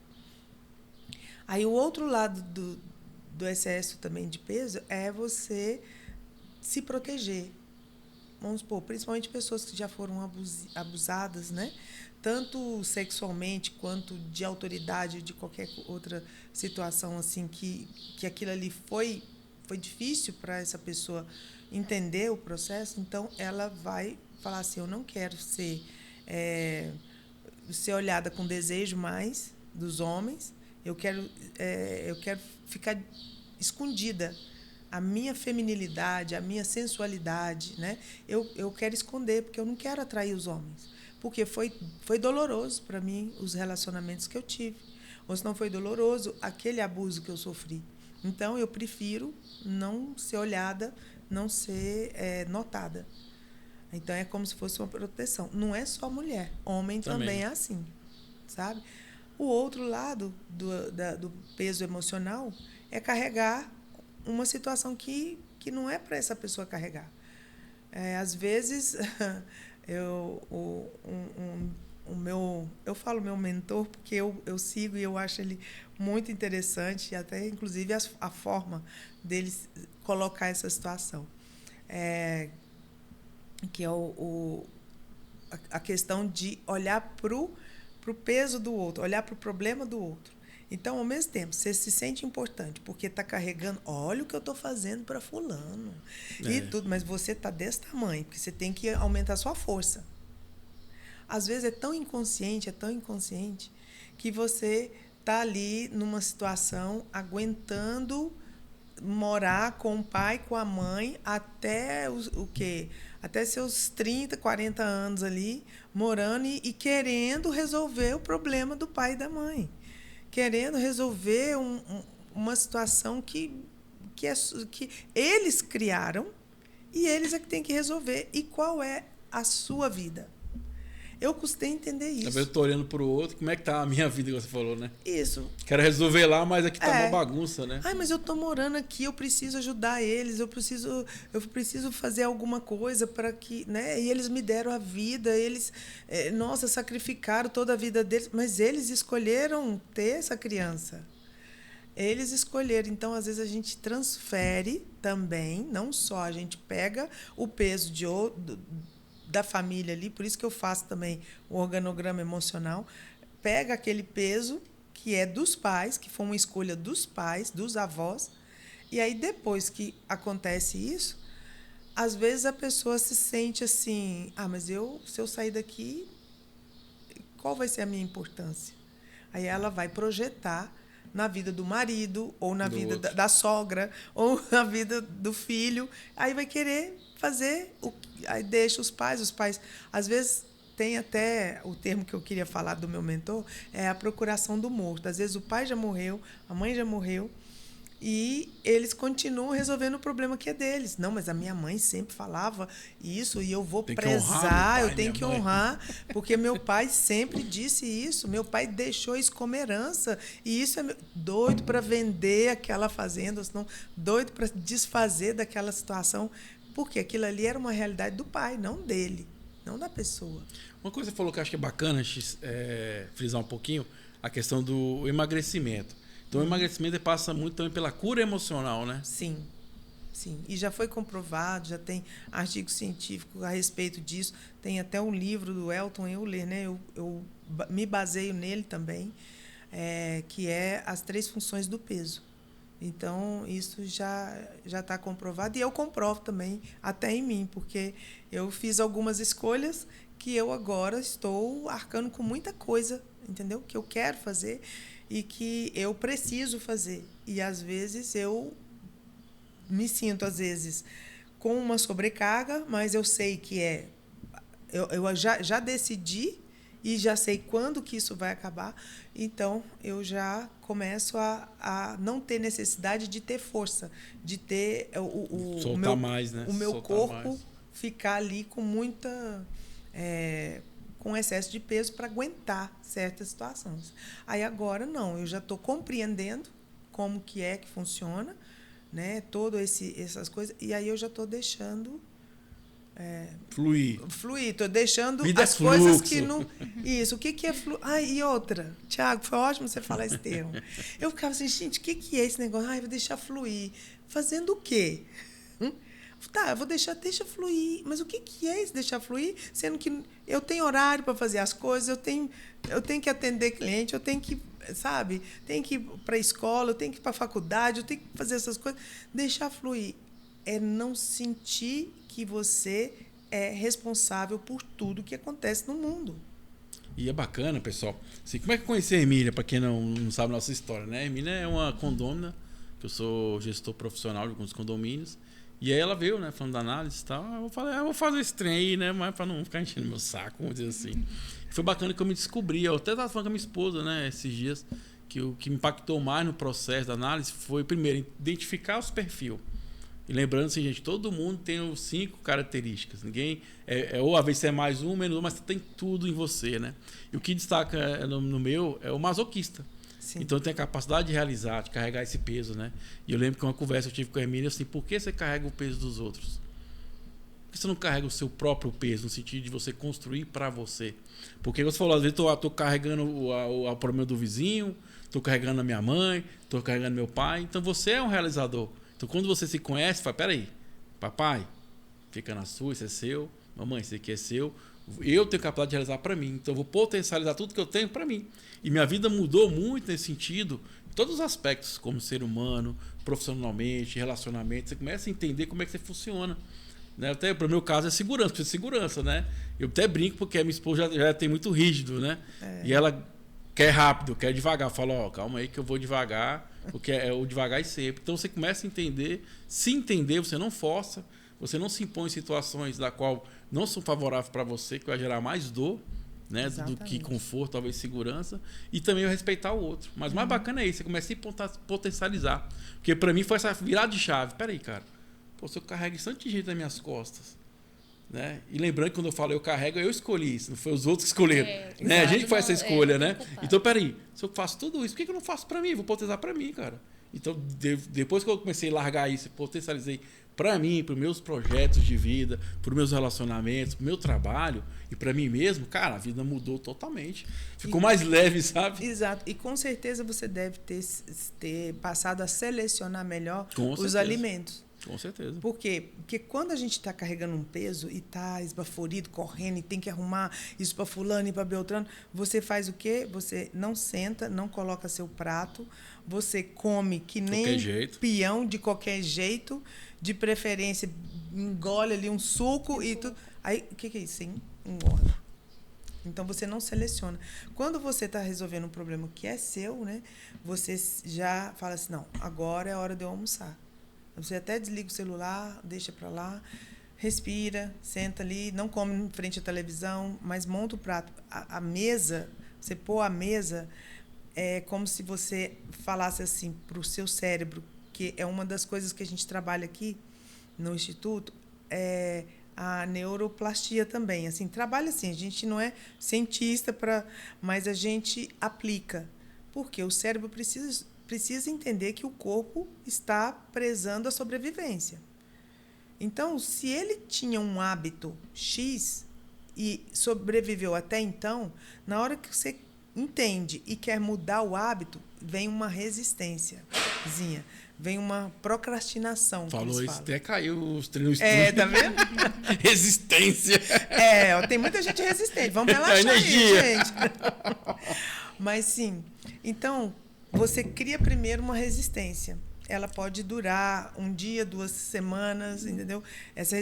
Aí, o outro lado do excesso também de peso é você se proteger. Vamos supor, principalmente pessoas que já foram abusadas, né? Tanto sexualmente quanto de autoridade, de qualquer outra situação assim que aquilo ali foi difícil para essa pessoa entender o processo. Então, ela vai falar assim, eu não quero ser olhada com desejo mais dos homens, eu quero ficar escondida. A minha feminilidade, a minha sensualidade, né? Eu quero esconder, porque eu não quero atrair os homens. Porque foi doloroso para mim os relacionamentos que eu tive. Ou se não foi doloroso, aquele abuso que eu sofri. Então, eu prefiro não ser olhada, não ser notada. Então, é como se fosse uma proteção. Não é só mulher, homem também é assim, sabe? O outro lado do peso emocional é carregar uma situação que não é para essa pessoa carregar. Às vezes, eu falo meu mentor porque eu sigo e eu acho ele muito interessante, e até inclusive a forma dele colocar essa situação. Que é a questão de olhar para o peso do outro, olhar para o problema do outro. Então, ao mesmo tempo, você se sente importante porque está carregando, olha o que eu estou fazendo para fulano, e tudo, mas você está desse tamanho, porque você tem que aumentar a sua força. Às vezes é tão inconsciente, que você está ali numa situação aguentando morar com o pai, com a mãe, até o quê? Até seus 30, 40 anos ali, morando e querendo resolver o problema do pai e da mãe. Querendo resolver uma situação que eles criaram e eles é que têm que resolver. E qual é a sua vida? Eu custei entender isso.
Eu estou olhando para o outro, como é que tá a minha vida, que você falou, né?
Isso.
Quero resolver lá, mas aqui tá uma bagunça, né?
Ai, mas eu tô morando aqui, eu preciso ajudar eles, eu preciso fazer alguma coisa para que, né? E eles me deram a vida, eles, sacrificaram toda a vida deles, mas eles escolheram ter essa criança. Eles escolheram. Então, às vezes, a gente transfere também, não só a gente pega o peso da família ali, por isso que eu faço também o organograma emocional, pega aquele peso que é dos pais, que foi uma escolha dos pais, dos avós, e aí depois que acontece isso, às vezes a pessoa se sente assim, mas se eu sair daqui, qual vai ser a minha importância? Aí ela vai projetar na vida do marido, ou na vida da sogra, ou na vida do filho, aí vai querer fazer aí deixa os pais, às vezes tem até o termo que eu queria falar do meu mentor, é a procuração do morto. Às vezes o pai já morreu, a mãe já morreu, e eles continuam resolvendo o problema que é deles. Não, mas a minha mãe sempre falava isso e eu vou prezar, eu tenho que honrar, porque meu pai sempre disse isso, meu pai deixou isso como herança, e isso é doido para vender aquela fazenda, senão doido para desfazer daquela situação, porque aquilo ali era uma realidade do pai, não dele, não da pessoa.
Uma coisa que você falou que eu acho que é bacana frisar um pouquinho, a questão do emagrecimento. Então, o emagrecimento passa muito também pela cura emocional, né?
Sim, sim. E já foi comprovado, já tem artigo científico a respeito disso. Tem até um livro do Elton Euler, né? Eu me baseio nele também, que é As 3 Funções do Peso. Então, isso já está comprovado. E eu comprovo também, até em mim, porque eu fiz algumas escolhas que eu agora estou arcando com muita coisa, entendeu? Que eu quero fazer e que eu preciso fazer. E, às vezes, eu me sinto, às vezes, com uma sobrecarga, mas eu sei que eu já decidi e já sei quando que isso vai acabar, então eu já começo a não ter necessidade de ter força, de ter o meu, mais, né? O meu soltar corpo mais. Ficar ali com muita... com excesso de peso para aguentar certas situações. Aí agora não, eu já estou compreendendo como que funciona, né? Essas coisas, e aí eu já estou deixando
fluir,
estou deixando
vida
as coisas que não... Isso, o que é fluir? E outra, Tiago, foi ótimo você falar esse termo. Eu ficava assim, gente, o que é esse negócio? Vou deixar fluir. Fazendo o quê? Tá, eu vou deixa fluir. Mas o que é isso, deixar fluir? Sendo que eu tenho horário para fazer as coisas, eu tenho que atender cliente, eu tenho que, sabe? Tenho que ir para a escola, eu tenho que ir para a faculdade, eu tenho que fazer essas coisas. Deixar fluir é não sentir que você é responsável por tudo que acontece no mundo.
E é bacana, pessoal. Assim, como é que eu conheci a Emília, para quem não sabe a nossa história, né? A Emília é uma condômina, que eu sou gestor profissional de alguns condomínios. E aí ela veio, né, falando da análise e tal. Eu falei, eu vou fazer esse trem aí, né, mas para não ficar enchendo meu saco, vamos dizer assim. Foi bacana que eu me descobri. Eu até estava falando com a minha esposa, né, esses dias, que o que me impactou mais no processo da análise foi, primeiro, identificar os perfis. E lembrando assim, gente, todo mundo tem 5 características. Ninguém ou às vezes é mais um, menos um, mas tem tudo em você, né? E o que destaca no meu é o masoquista. Sim. Então tem a capacidade de realizar, de carregar esse peso, né? E eu lembro que uma conversa eu tive com a Emília assim, por que você carrega o peso dos outros? Por que você não carrega o seu próprio peso, no sentido de você construir para você? Porque você falou, às vezes tô carregando o problema do vizinho, tô carregando a minha mãe, tô carregando meu pai. Então você é um realizador. Então quando você se conhece, fala, peraí, papai, fica na sua, isso é seu. Mamãe, isso aqui é seu. Eu tenho capacidade de realizar para mim. Então eu vou potencializar tudo que eu tenho para mim. E minha vida mudou muito nesse sentido, em todos os aspectos, como ser humano, profissionalmente, relacionamento. Você começa a entender como é que você funciona. Né? Até para o meu caso é segurança, precisa de segurança, né? Eu até brinco porque a minha esposa já tem muito rígido, né? E ela quer rápido, quer devagar. Fala, ó, calma aí que eu vou devagar, porque é o devagar e sempre. Então você começa a entender, se entender, você não força, você não se impõe em situações da qual não são favoráveis para você, que vai gerar mais dor, né, do que conforto, talvez segurança, e também eu respeitar o outro. Mas o mais bacana é isso, você começa a se potencializar. Porque para mim foi essa virada de chave. Peraí, cara, se eu carrego isso tanto de gente nas minhas costas, né? E lembrando que quando eu falo eu carrego, eu escolhi isso, não foi os outros que escolheram. Né? A gente faz essa escolha, né? Então, peraí, se eu faço tudo isso, por que eu não faço para mim? Vou potencializar para mim, cara. Então, depois que eu comecei a largar isso, potencializei para mim, para os meus projetos de vida, para os meus relacionamentos, para o meu trabalho e para mim mesmo, cara, a vida mudou totalmente. Ficou mais leve, sabe?
Exato. E com certeza você deve ter passado a selecionar melhor os alimentos.
Com certeza.
Por quê? Porque quando a gente está carregando um peso e está esbaforido, correndo, e tem que arrumar isso para fulano e para Beltrano, você faz o quê? Você não senta, não coloca seu prato, você come que nem peão, de qualquer jeito, de preferência engole ali um suco e tudo. Aí, o que é isso? Sim, engorda. Então, você não seleciona. Quando você está resolvendo um problema que é seu, né, você já fala assim, não, agora é hora de eu almoçar. Você até desliga o celular, deixa para lá, respira, senta ali, não come em frente à televisão, mas monta o prato. A mesa, você pôr a mesa, é como se você falasse assim para o seu cérebro, que é uma das coisas que a gente trabalha aqui no Instituto, é a neuroplastia também. Assim, trabalha assim, a gente não é cientista, mas a gente aplica. Porque o cérebro precisa entender que o corpo está prezando a sobrevivência. Então, se ele tinha um hábito X e sobreviveu até então, na hora que você entende e quer mudar o hábito, vem uma resistênciazinha, vem uma procrastinação.
Falou isso, até caiu os treinos.
Tá vendo?
Resistência.
Tem muita gente resistente. Vamos relaxar aí, gente. Mas, sim. Então, você cria primeiro uma resistência. Ela pode durar um dia, 2 semanas, entendeu? Essa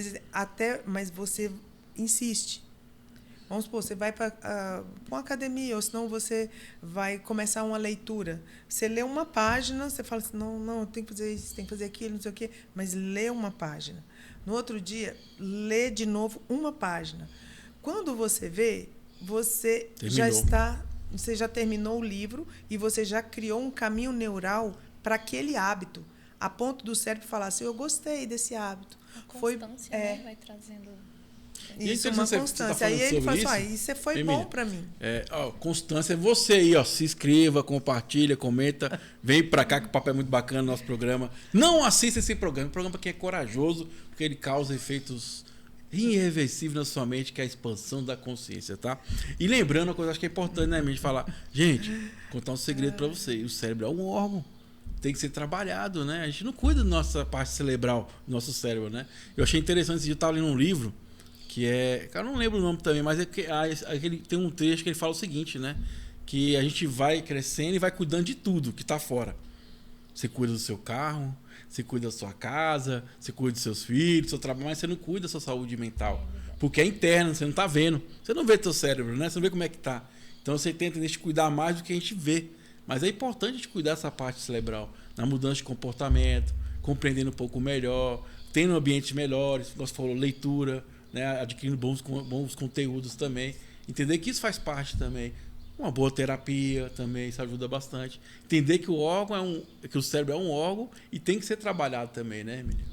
mas você insiste. Vamos supor, você vai para uma academia, ou senão você vai começar uma leitura. Você lê uma página, você fala assim, não, eu tenho que fazer isso, tenho que fazer aquilo, não sei o quê, mas lê uma página. No outro dia, lê de novo uma página. Quando você vê, você já terminou o livro e você já criou um caminho neural para aquele hábito, a ponto do cérebro falar assim, eu gostei desse hábito.
A constância, né? Vai trazendo...
Isso, uma constância. Aí ele fala assim, isso foi bom para mim.
Constância é você aí, ó. Se inscreva, compartilha, comenta. Vem para cá que o papo é muito bacana no nosso programa. Não assista esse programa. O programa que é corajoso, porque ele causa efeitos irreversíveis na sua mente, que é a expansão da consciência, tá? E lembrando uma coisa, acho que é importante, né, a gente falar, gente, contar um segredo para você. O cérebro é um órgão. Tem que ser trabalhado, né? A gente não cuida da nossa parte cerebral, do nosso cérebro, né? Eu achei interessante, esse dia eu estava lendo um livro que é... Cara, eu não lembro o nome também, mas tem um trecho que ele fala o seguinte, né? Que a gente vai crescendo e vai cuidando de tudo que está fora. Você cuida do seu carro, você cuida da sua casa, você cuida dos seus filhos, do seu trabalho, mas você não cuida da sua saúde mental. Porque é interno, você não está vendo. Você não vê o seu cérebro, né? Você não vê como é que está. Então você tenta deixar de cuidar mais do que a gente vê. Mas é importante a gente cuidar dessa parte cerebral, na mudança de comportamento, compreendendo um pouco melhor, tendo ambientes melhores, nós falamos leitura, né, adquirindo bons conteúdos também. Entender que isso faz parte também. Uma boa terapia também, isso ajuda bastante. Entender que o órgão que o cérebro é um órgão e tem que ser trabalhado também, né, menina?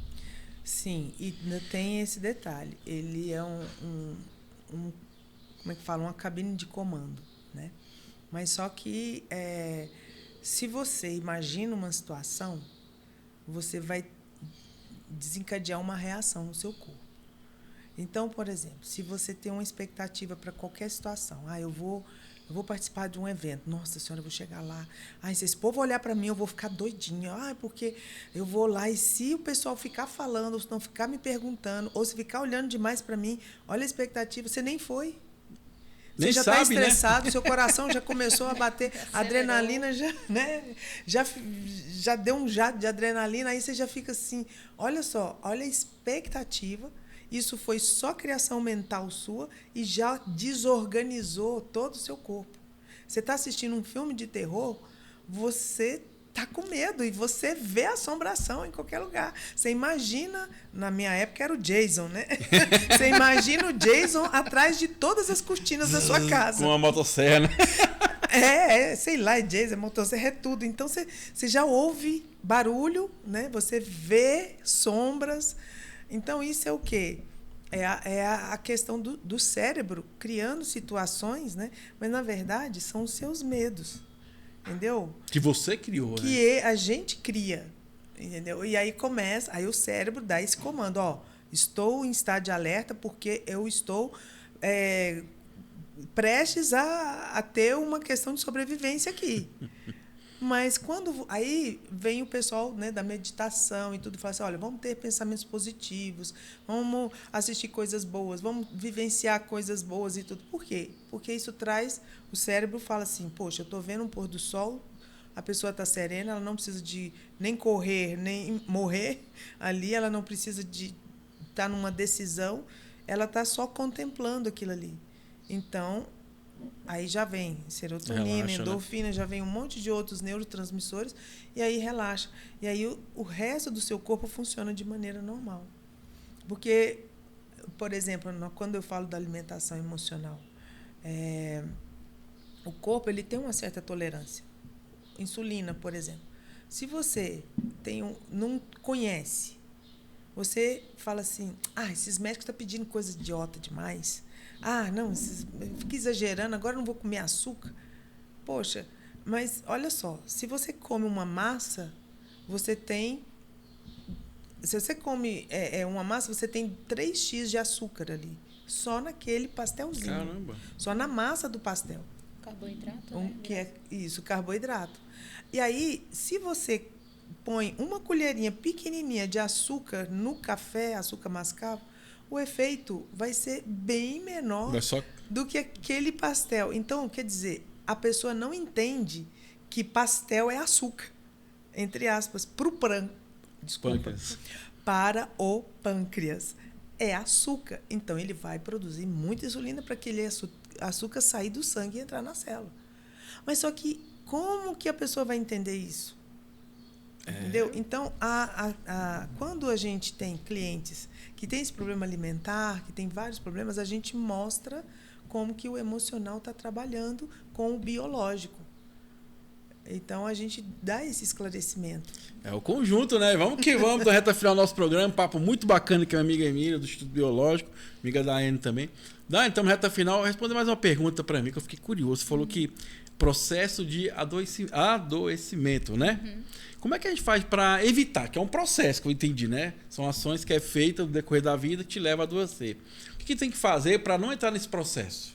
Sim, e tem esse detalhe. Ele é como é que fala? Uma cabine de comando, né? Mas só que se você imagina uma situação, você vai desencadear uma reação no seu corpo. Então, por exemplo, se você tem uma expectativa para qualquer situação, eu vou participar de um evento. Nossa senhora, eu vou chegar lá. Se esse povo olhar para mim, eu vou ficar doidinha. Porque eu vou lá e se o pessoal ficar falando, ou se não ficar me perguntando, ou se ficar olhando demais para mim, olha a expectativa, você nem foi. Você já está estressado, né? Seu coração já começou a bater, a adrenalina já deu um jato de adrenalina, aí você já fica assim, olha só, olha a expectativa. Isso foi só criação mental sua e já desorganizou todo o seu corpo. Você está assistindo um filme de terror, você está com medo e você vê assombração em qualquer lugar. Você imagina, na minha época era o Jason, né? Você imagina o Jason atrás de todas as cortinas da sua casa.
Com uma motosserra, né?
Sei lá, Jason, motosserra, é tudo. Então você já ouve barulho, né? Você vê sombras. Então, isso é o quê? É a questão do cérebro criando situações, né? Mas, na verdade, são os seus medos. Entendeu?
Que você criou,
que a gente cria. Entendeu? E aí aí o cérebro dá esse comando. Estou em estado de alerta porque eu estou prestes a ter uma questão de sobrevivência aqui. Mas aí vem o pessoal, né, da meditação e tudo, fala assim, olha, vamos ter pensamentos positivos, vamos assistir coisas boas, vamos vivenciar coisas boas e tudo. Por quê? Porque isso traz, o cérebro fala assim, poxa, eu estou vendo um pôr do sol, a pessoa está serena, ela não precisa de nem correr, nem morrer ali, ela não precisa de estar numa decisão, ela está só contemplando aquilo ali. Então, aí já vem serotonina, endorfina, né? Já vem um monte de outros neurotransmissores e aí relaxa. E aí o resto do seu corpo funciona de maneira normal. Porque, por exemplo, quando eu falo da alimentação emocional, o corpo ele tem uma certa tolerância. Insulina, por exemplo. Se você não conhece, você fala assim, esses médicos estão pedindo coisa idiota demais. Não, fiquei exagerando, agora não vou comer açúcar. Poxa, mas olha só, se você come uma massa, você tem... Se você come uma massa, você tem 3x de açúcar ali. Só naquele pastelzinho.
Caramba!
Só na massa do pastel.
Carboidrato, né?
Que é isso, carboidrato. E aí, se você põe uma colherinha pequenininha de açúcar no café, açúcar mascavo, o efeito vai ser bem menor do que aquele pastel. Então, quer dizer, a pessoa não entende que pastel é açúcar, entre aspas, para o pâncreas. É açúcar. Então, ele vai produzir muita insulina para aquele açúcar sair do sangue e entrar na célula. Mas só que, como que a pessoa vai entender isso? Entendeu? Então, quando a gente tem clientes que têm esse problema alimentar, que tem vários problemas, a gente mostra como que o emocional está trabalhando com o biológico. Então, a gente dá esse esclarecimento.
É o conjunto, né? Vamos que vamos, da reta final do nosso programa. Papo muito bacana com a minha amiga Emília, do Instituto Biológico, amiga da Anne também. Então, reta final, responda mais uma pergunta para mim, que eu fiquei curioso. Você falou que processo de adoecimento, né? Como é que a gente faz para evitar? Que é um processo que eu entendi, né? São ações que é feita no decorrer da vida que te leva a adoecer. O que tem que fazer para não entrar nesse processo?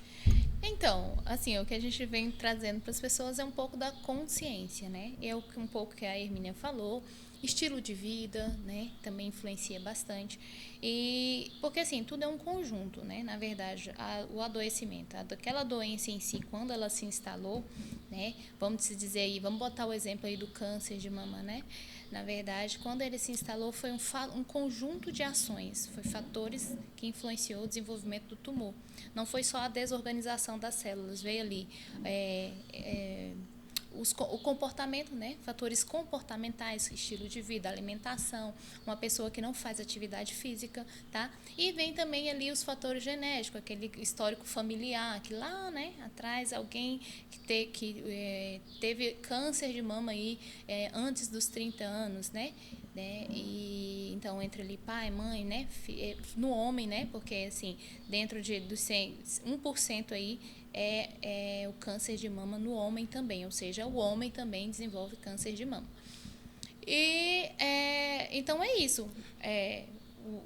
Então, assim, o que a gente vem trazendo para as pessoas é um pouco da consciência, né? É um pouco que a Hermínia falou. Estilo de vida, né? Também influencia bastante. E porque assim, tudo é um conjunto, né? Na verdade, o adoecimento, aquela doença em si, quando ela se instalou, né? Vamos dizer aí, vamos botar o exemplo aí do câncer de mama, né? Na verdade, quando ele se instalou, foi um conjunto de ações, foi fatores que influenciou o desenvolvimento do tumor. Não foi só a desorganização das células, veio ali o comportamento, né? Fatores comportamentais, estilo de vida, alimentação, uma pessoa que não faz atividade física, tá? E vem também ali os fatores genéticos, aquele histórico familiar, que lá, né, atrás alguém que teve câncer de mama aí antes dos 30 anos, né? E então entre ali pai, mãe, né, no homem, né, porque assim, dentro dos 1% aí é o câncer de mama no homem também, ou seja, o homem também desenvolve câncer de mama. E então é isso,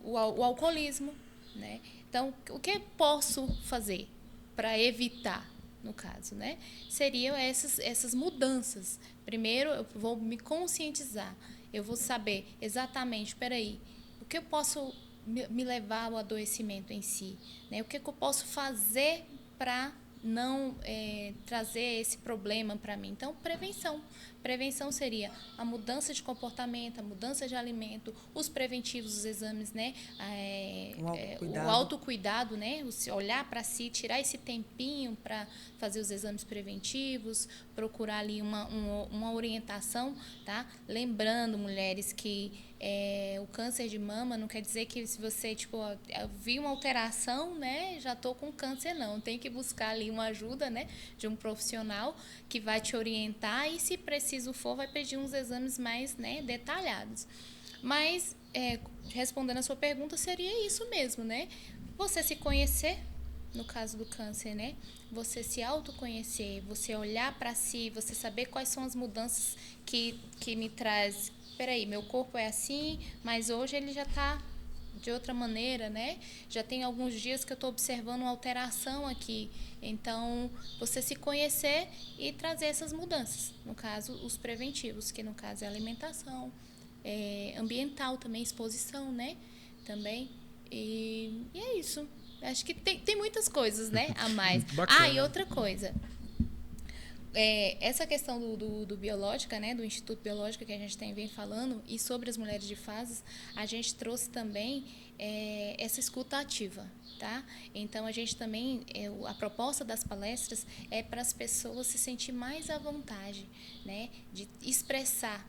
o alcoolismo, né? Então, o que eu posso fazer para evitar, no caso, né? Seriam essas mudanças. Primeiro, eu vou me conscientizar. Eu vou saber exatamente, espera aí, o que eu posso me levar ao adoecimento em si, né? O que eu posso fazer para não trazer esse problema para mim. Então, prevenção. Prevenção seria a mudança de comportamento, a mudança de alimento, os preventivos, os exames, né? O autocuidado, né? Olhar para si, tirar esse tempinho para fazer os exames preventivos, procurar ali uma orientação, tá? Lembrando, mulheres, que o câncer de mama não quer dizer que se você, eu vi uma alteração, né? Já estou com câncer, não. Tem que buscar ali uma ajuda, né? De um profissional que vai te orientar e, se preciso for, vai pedir uns exames mais, né, detalhados. Mas, respondendo a sua pergunta, seria isso mesmo, né? Você se conhecer, no caso do câncer, né? Você se autoconhecer, você olhar para si, você saber quais são as mudanças que me traz. Peraí, meu corpo é assim, mas hoje ele já está de outra maneira, né? Já tem alguns dias que eu estou observando uma alteração aqui. Então, você se conhecer e trazer essas mudanças. No caso, os preventivos, que no caso é alimentação, ambiental também, exposição, né? Também. E é isso. Acho que tem muitas coisas, né? A mais. E outra coisa. Essa questão do Biológica, né, do Instituto Biológica que a gente vem falando, e sobre as mulheres de fases, a gente trouxe também essa escuta ativa, tá? Então, a gente também, a proposta das palestras é para as pessoas se sentir mais à vontade, né, de expressar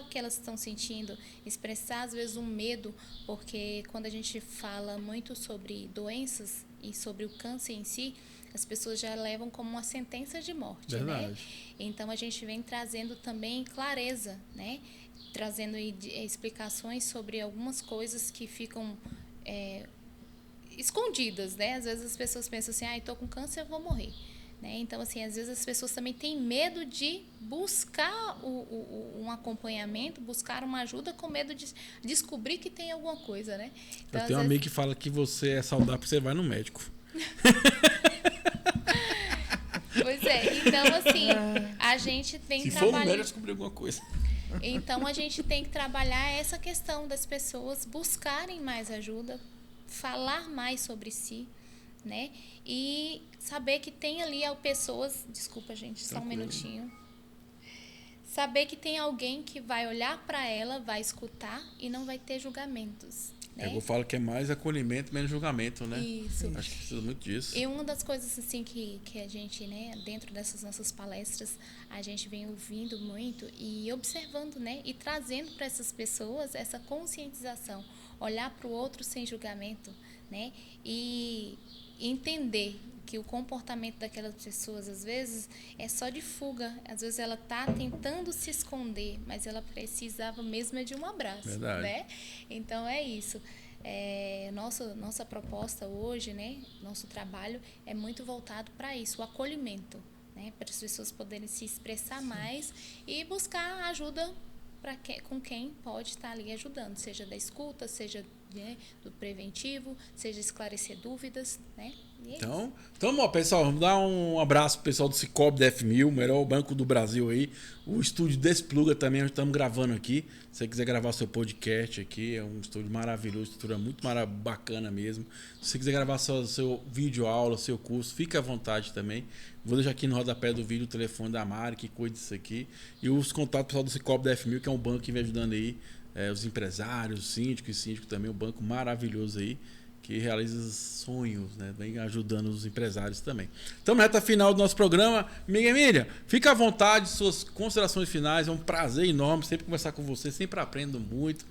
o que elas estão sentindo, expressar, às vezes, um medo, porque quando a gente fala muito sobre doenças e sobre o câncer em si, as pessoas já levam como uma sentença de morte,
verdade,
né? Então, a gente vem trazendo também clareza, né? Trazendo explicações sobre algumas coisas que ficam escondidas, né? Às vezes as pessoas pensam assim, estou com câncer, eu vou morrer. Né? Então, assim, às vezes as pessoas também têm medo de buscar um acompanhamento, buscar uma ajuda, com medo de descobrir que tem alguma coisa, né? Então,
eu tenho um amigo que fala que você é saudável porque você vai no médico.
Pois então, assim, a gente tem que trabalhar...
Se for no médico, descobrir alguma coisa.
Então, a gente tem que trabalhar essa questão das pessoas buscarem mais ajuda, falar mais sobre si, né? E saber que tem ali pessoas... Desculpa, gente, só um minutinho. Saber que tem alguém que vai olhar para ela, vai escutar e não vai ter julgamentos. Né?
Eu falo que é mais acolhimento, menos julgamento, né?
Isso.
Acho que precisa muito disso.
E uma das coisas assim que a gente, né, dentro dessas nossas palestras, a gente vem ouvindo muito e observando, né, e trazendo para essas pessoas essa conscientização, olhar para o outro sem julgamento, né, e entender que o comportamento daquelas pessoas, às vezes, é só de fuga. Às vezes ela está tentando se esconder, mas ela precisava mesmo de um abraço.
Verdade.
Né? Então, é isso. Nossa proposta hoje, né? Nosso trabalho é muito voltado para isso, o acolhimento, né? Para as pessoas poderem se expressar mais e buscar ajuda com quem pode estar ali ajudando, seja da escuta, seja, né, do preventivo, seja esclarecer dúvidas, né?
Então, ó, pessoal, vamos dar um abraço pro pessoal do Cicobi da F1000, o melhor banco do Brasil aí. O estúdio Despluga também, nós estamos gravando aqui. Se você quiser gravar seu podcast aqui, é um estúdio maravilhoso, estrutura muito bacana mesmo. Se você quiser gravar seu vídeo aula, seu curso, fique à vontade também. Vou deixar aqui no rodapé do vídeo o telefone da Mari, que cuida disso aqui. E os contatos do pessoal do Cicobi da F1000, que é um banco que vem ajudando aí os empresários, os síndicos e síndico também, um banco maravilhoso aí, que realiza sonhos, né? Vem ajudando os empresários também. Estamos na reta final do nosso programa. Amiga Emília, fica à vontade, suas considerações finais. É um prazer enorme sempre conversar com você, sempre aprendo muito.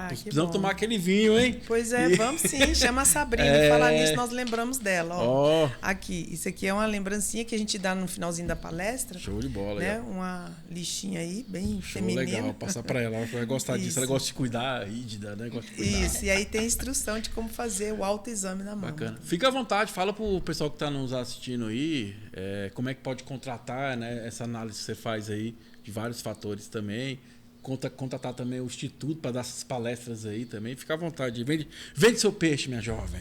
Precisamos tomar aquele vinho, hein?
Pois vamos sim, chama a Sabrina. Falar nisso, nós lembramos dela. Ó. Aqui, isso aqui é uma lembrancinha que a gente dá no finalzinho da palestra.
Show de bola.
Né? Uma listinha aí, bem feminina.
Legal, passar para ela. Ela vai gostar disso. Ela gosta de cuidar, rígida, né? Gosta de cuidar.
Isso, e aí tem instrução de como fazer o autoexame na mão.
Bacana. Fica à vontade, fala pro pessoal que está nos assistindo aí, como é que pode contratar, né, essa análise que você faz aí, de vários fatores também. contatar também o Instituto para dar essas palestras aí também, fica à vontade. Vende seu peixe, minha jovem.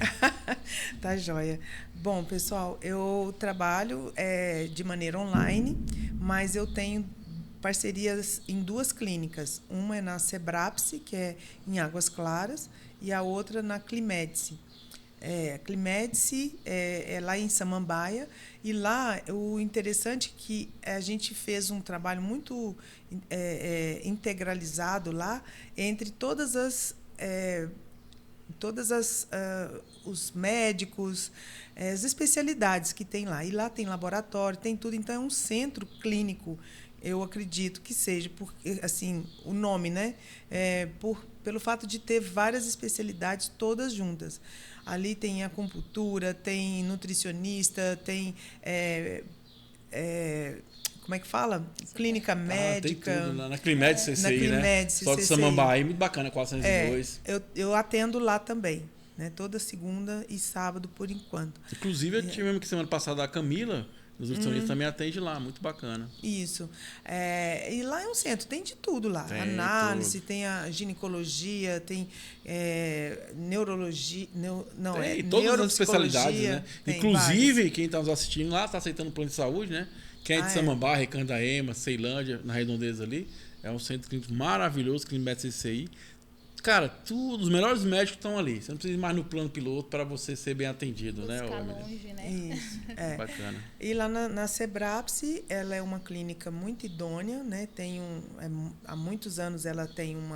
Tá joia. Bom, pessoal, eu trabalho de maneira online, mas eu tenho parcerias em 2 clínicas. Uma é na Sebrapse, que é em Águas Claras, e a outra na Climedice. A Climedice é lá em Samambaia, e lá o interessante é que a gente fez um trabalho muito integralizado lá entre os médicos, as especialidades que tem lá. E lá tem laboratório, tem tudo. Então, é um centro clínico, eu acredito que seja, porque assim, o nome, né? Pelo fato de ter várias especialidades todas juntas. Ali tem acupuntura, tem nutricionista, tem como é que fala? Clínica médica.
Tem tudo na Climedice CCI, né? Só de Samambaia, muito bacana, 402.
Eu atendo lá também, né? Toda segunda e sábado, por enquanto.
Inclusive, eu tive que semana passada a Camila, os nutricionistas também atende lá, muito bacana.
Isso. E lá é um centro, tem de tudo lá.
Tem
análise,
tudo.
tem a ginecologia, tem neurologia.
Tem todas as especialidades, né? Inclusive,
várias.
quem está nos assistindo lá está aceitando o plano de saúde, né? Quem é de Samambaia, Recandaema, Ceilândia, na Redondeza ali. É um centro clínico maravilhoso, Climedice CCI. Cara, os melhores médicos estão ali. Você não precisa ir mais no plano piloto para você ser bem atendido, né?
Buscar longe, né?
Isso.
Bacana.
E lá na Sebrapse, ela é uma clínica muito idônea, né? Há muitos anos ela tem um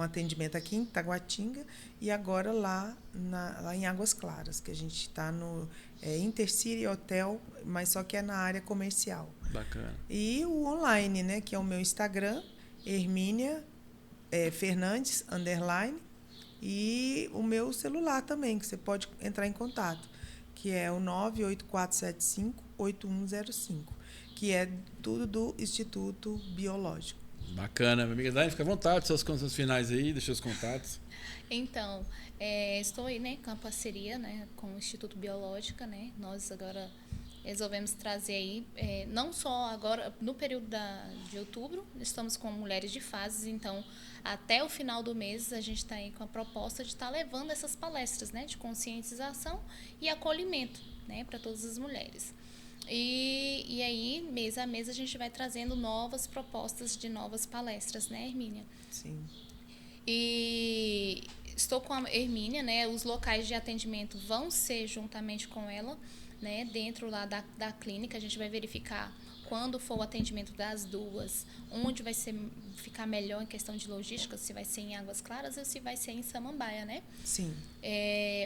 atendimento aqui em Taguatinga e agora lá em Águas Claras, que a gente está no Intercity Hotel, mas só que é na área comercial.
Bacana.
E o online, né? Que é o meu Instagram, Hermínia Fernandes, _, e o meu celular também, que você pode entrar em contato, que é o 98475-8105, que é tudo do Instituto Biológico.
Bacana, minha amiga Dani, fica à vontade, seus contatos finais aí, deixa os contatos.
Então, estou aí, né, com a parceria, né, com o Instituto Biológica, né, nós agora resolvemos trazer aí, não só agora, no período de outubro, estamos com mulheres de fases, então, até o final do mês, a gente está aí com a proposta de estar levando essas palestras, né, de conscientização e acolhimento, né, para todas as mulheres. E aí, mês a mês, a gente vai trazendo novas propostas de novas palestras, né, Hermínia?
Sim.
E estou com a Hermínia, né, os locais de atendimento vão ser juntamente com ela, né, dentro lá da clínica. A gente vai verificar quando for o atendimento das duas, onde vai ficar melhor em questão de logística, se vai ser em Águas Claras ou se vai ser em Samambaia, né?
Sim.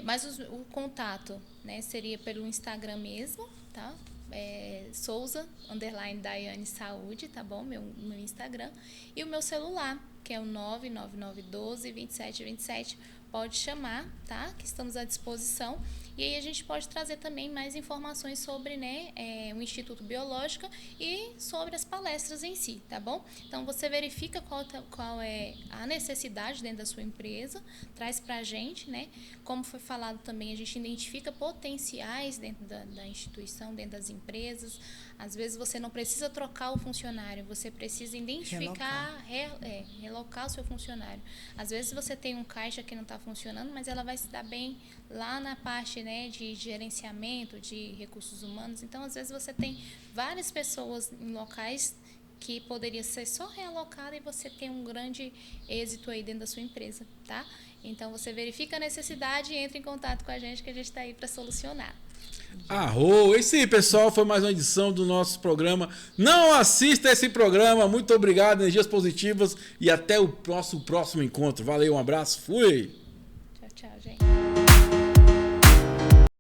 Mas o contato, né, seria pelo Instagram mesmo, tá? Souza _Daiane Saúde, tá bom? Meu Instagram. E o meu celular, que é o 99912-2727. Pode chamar, tá? Que estamos à disposição. E aí a gente pode trazer também mais informações sobre, né, o Instituto Biológica e sobre as palestras em si, tá bom? Então, você verifica qual é a necessidade dentro da sua empresa, traz pra gente, né? Como foi falado também, a gente identifica potenciais dentro da instituição, dentro das empresas. Às vezes, você não precisa trocar o funcionário, você precisa identificar, relocar o seu funcionário. Às vezes, você tem um caixa que não está funcionando, mas ela vai se dar bem lá na parte, né, de gerenciamento, de recursos humanos. Então, às vezes, você tem várias pessoas em locais que poderia ser só realocada e você tem um grande êxito aí dentro da sua empresa, tá? Então, você verifica a necessidade e entra em contato com a gente, que a gente está aí para solucionar.
Esse aí, pessoal, foi mais uma edição do nosso programa. Não assista esse programa. Muito obrigado, energias positivas, e até o próximo encontro. Valeu, um abraço, fui!
Tchau, gente.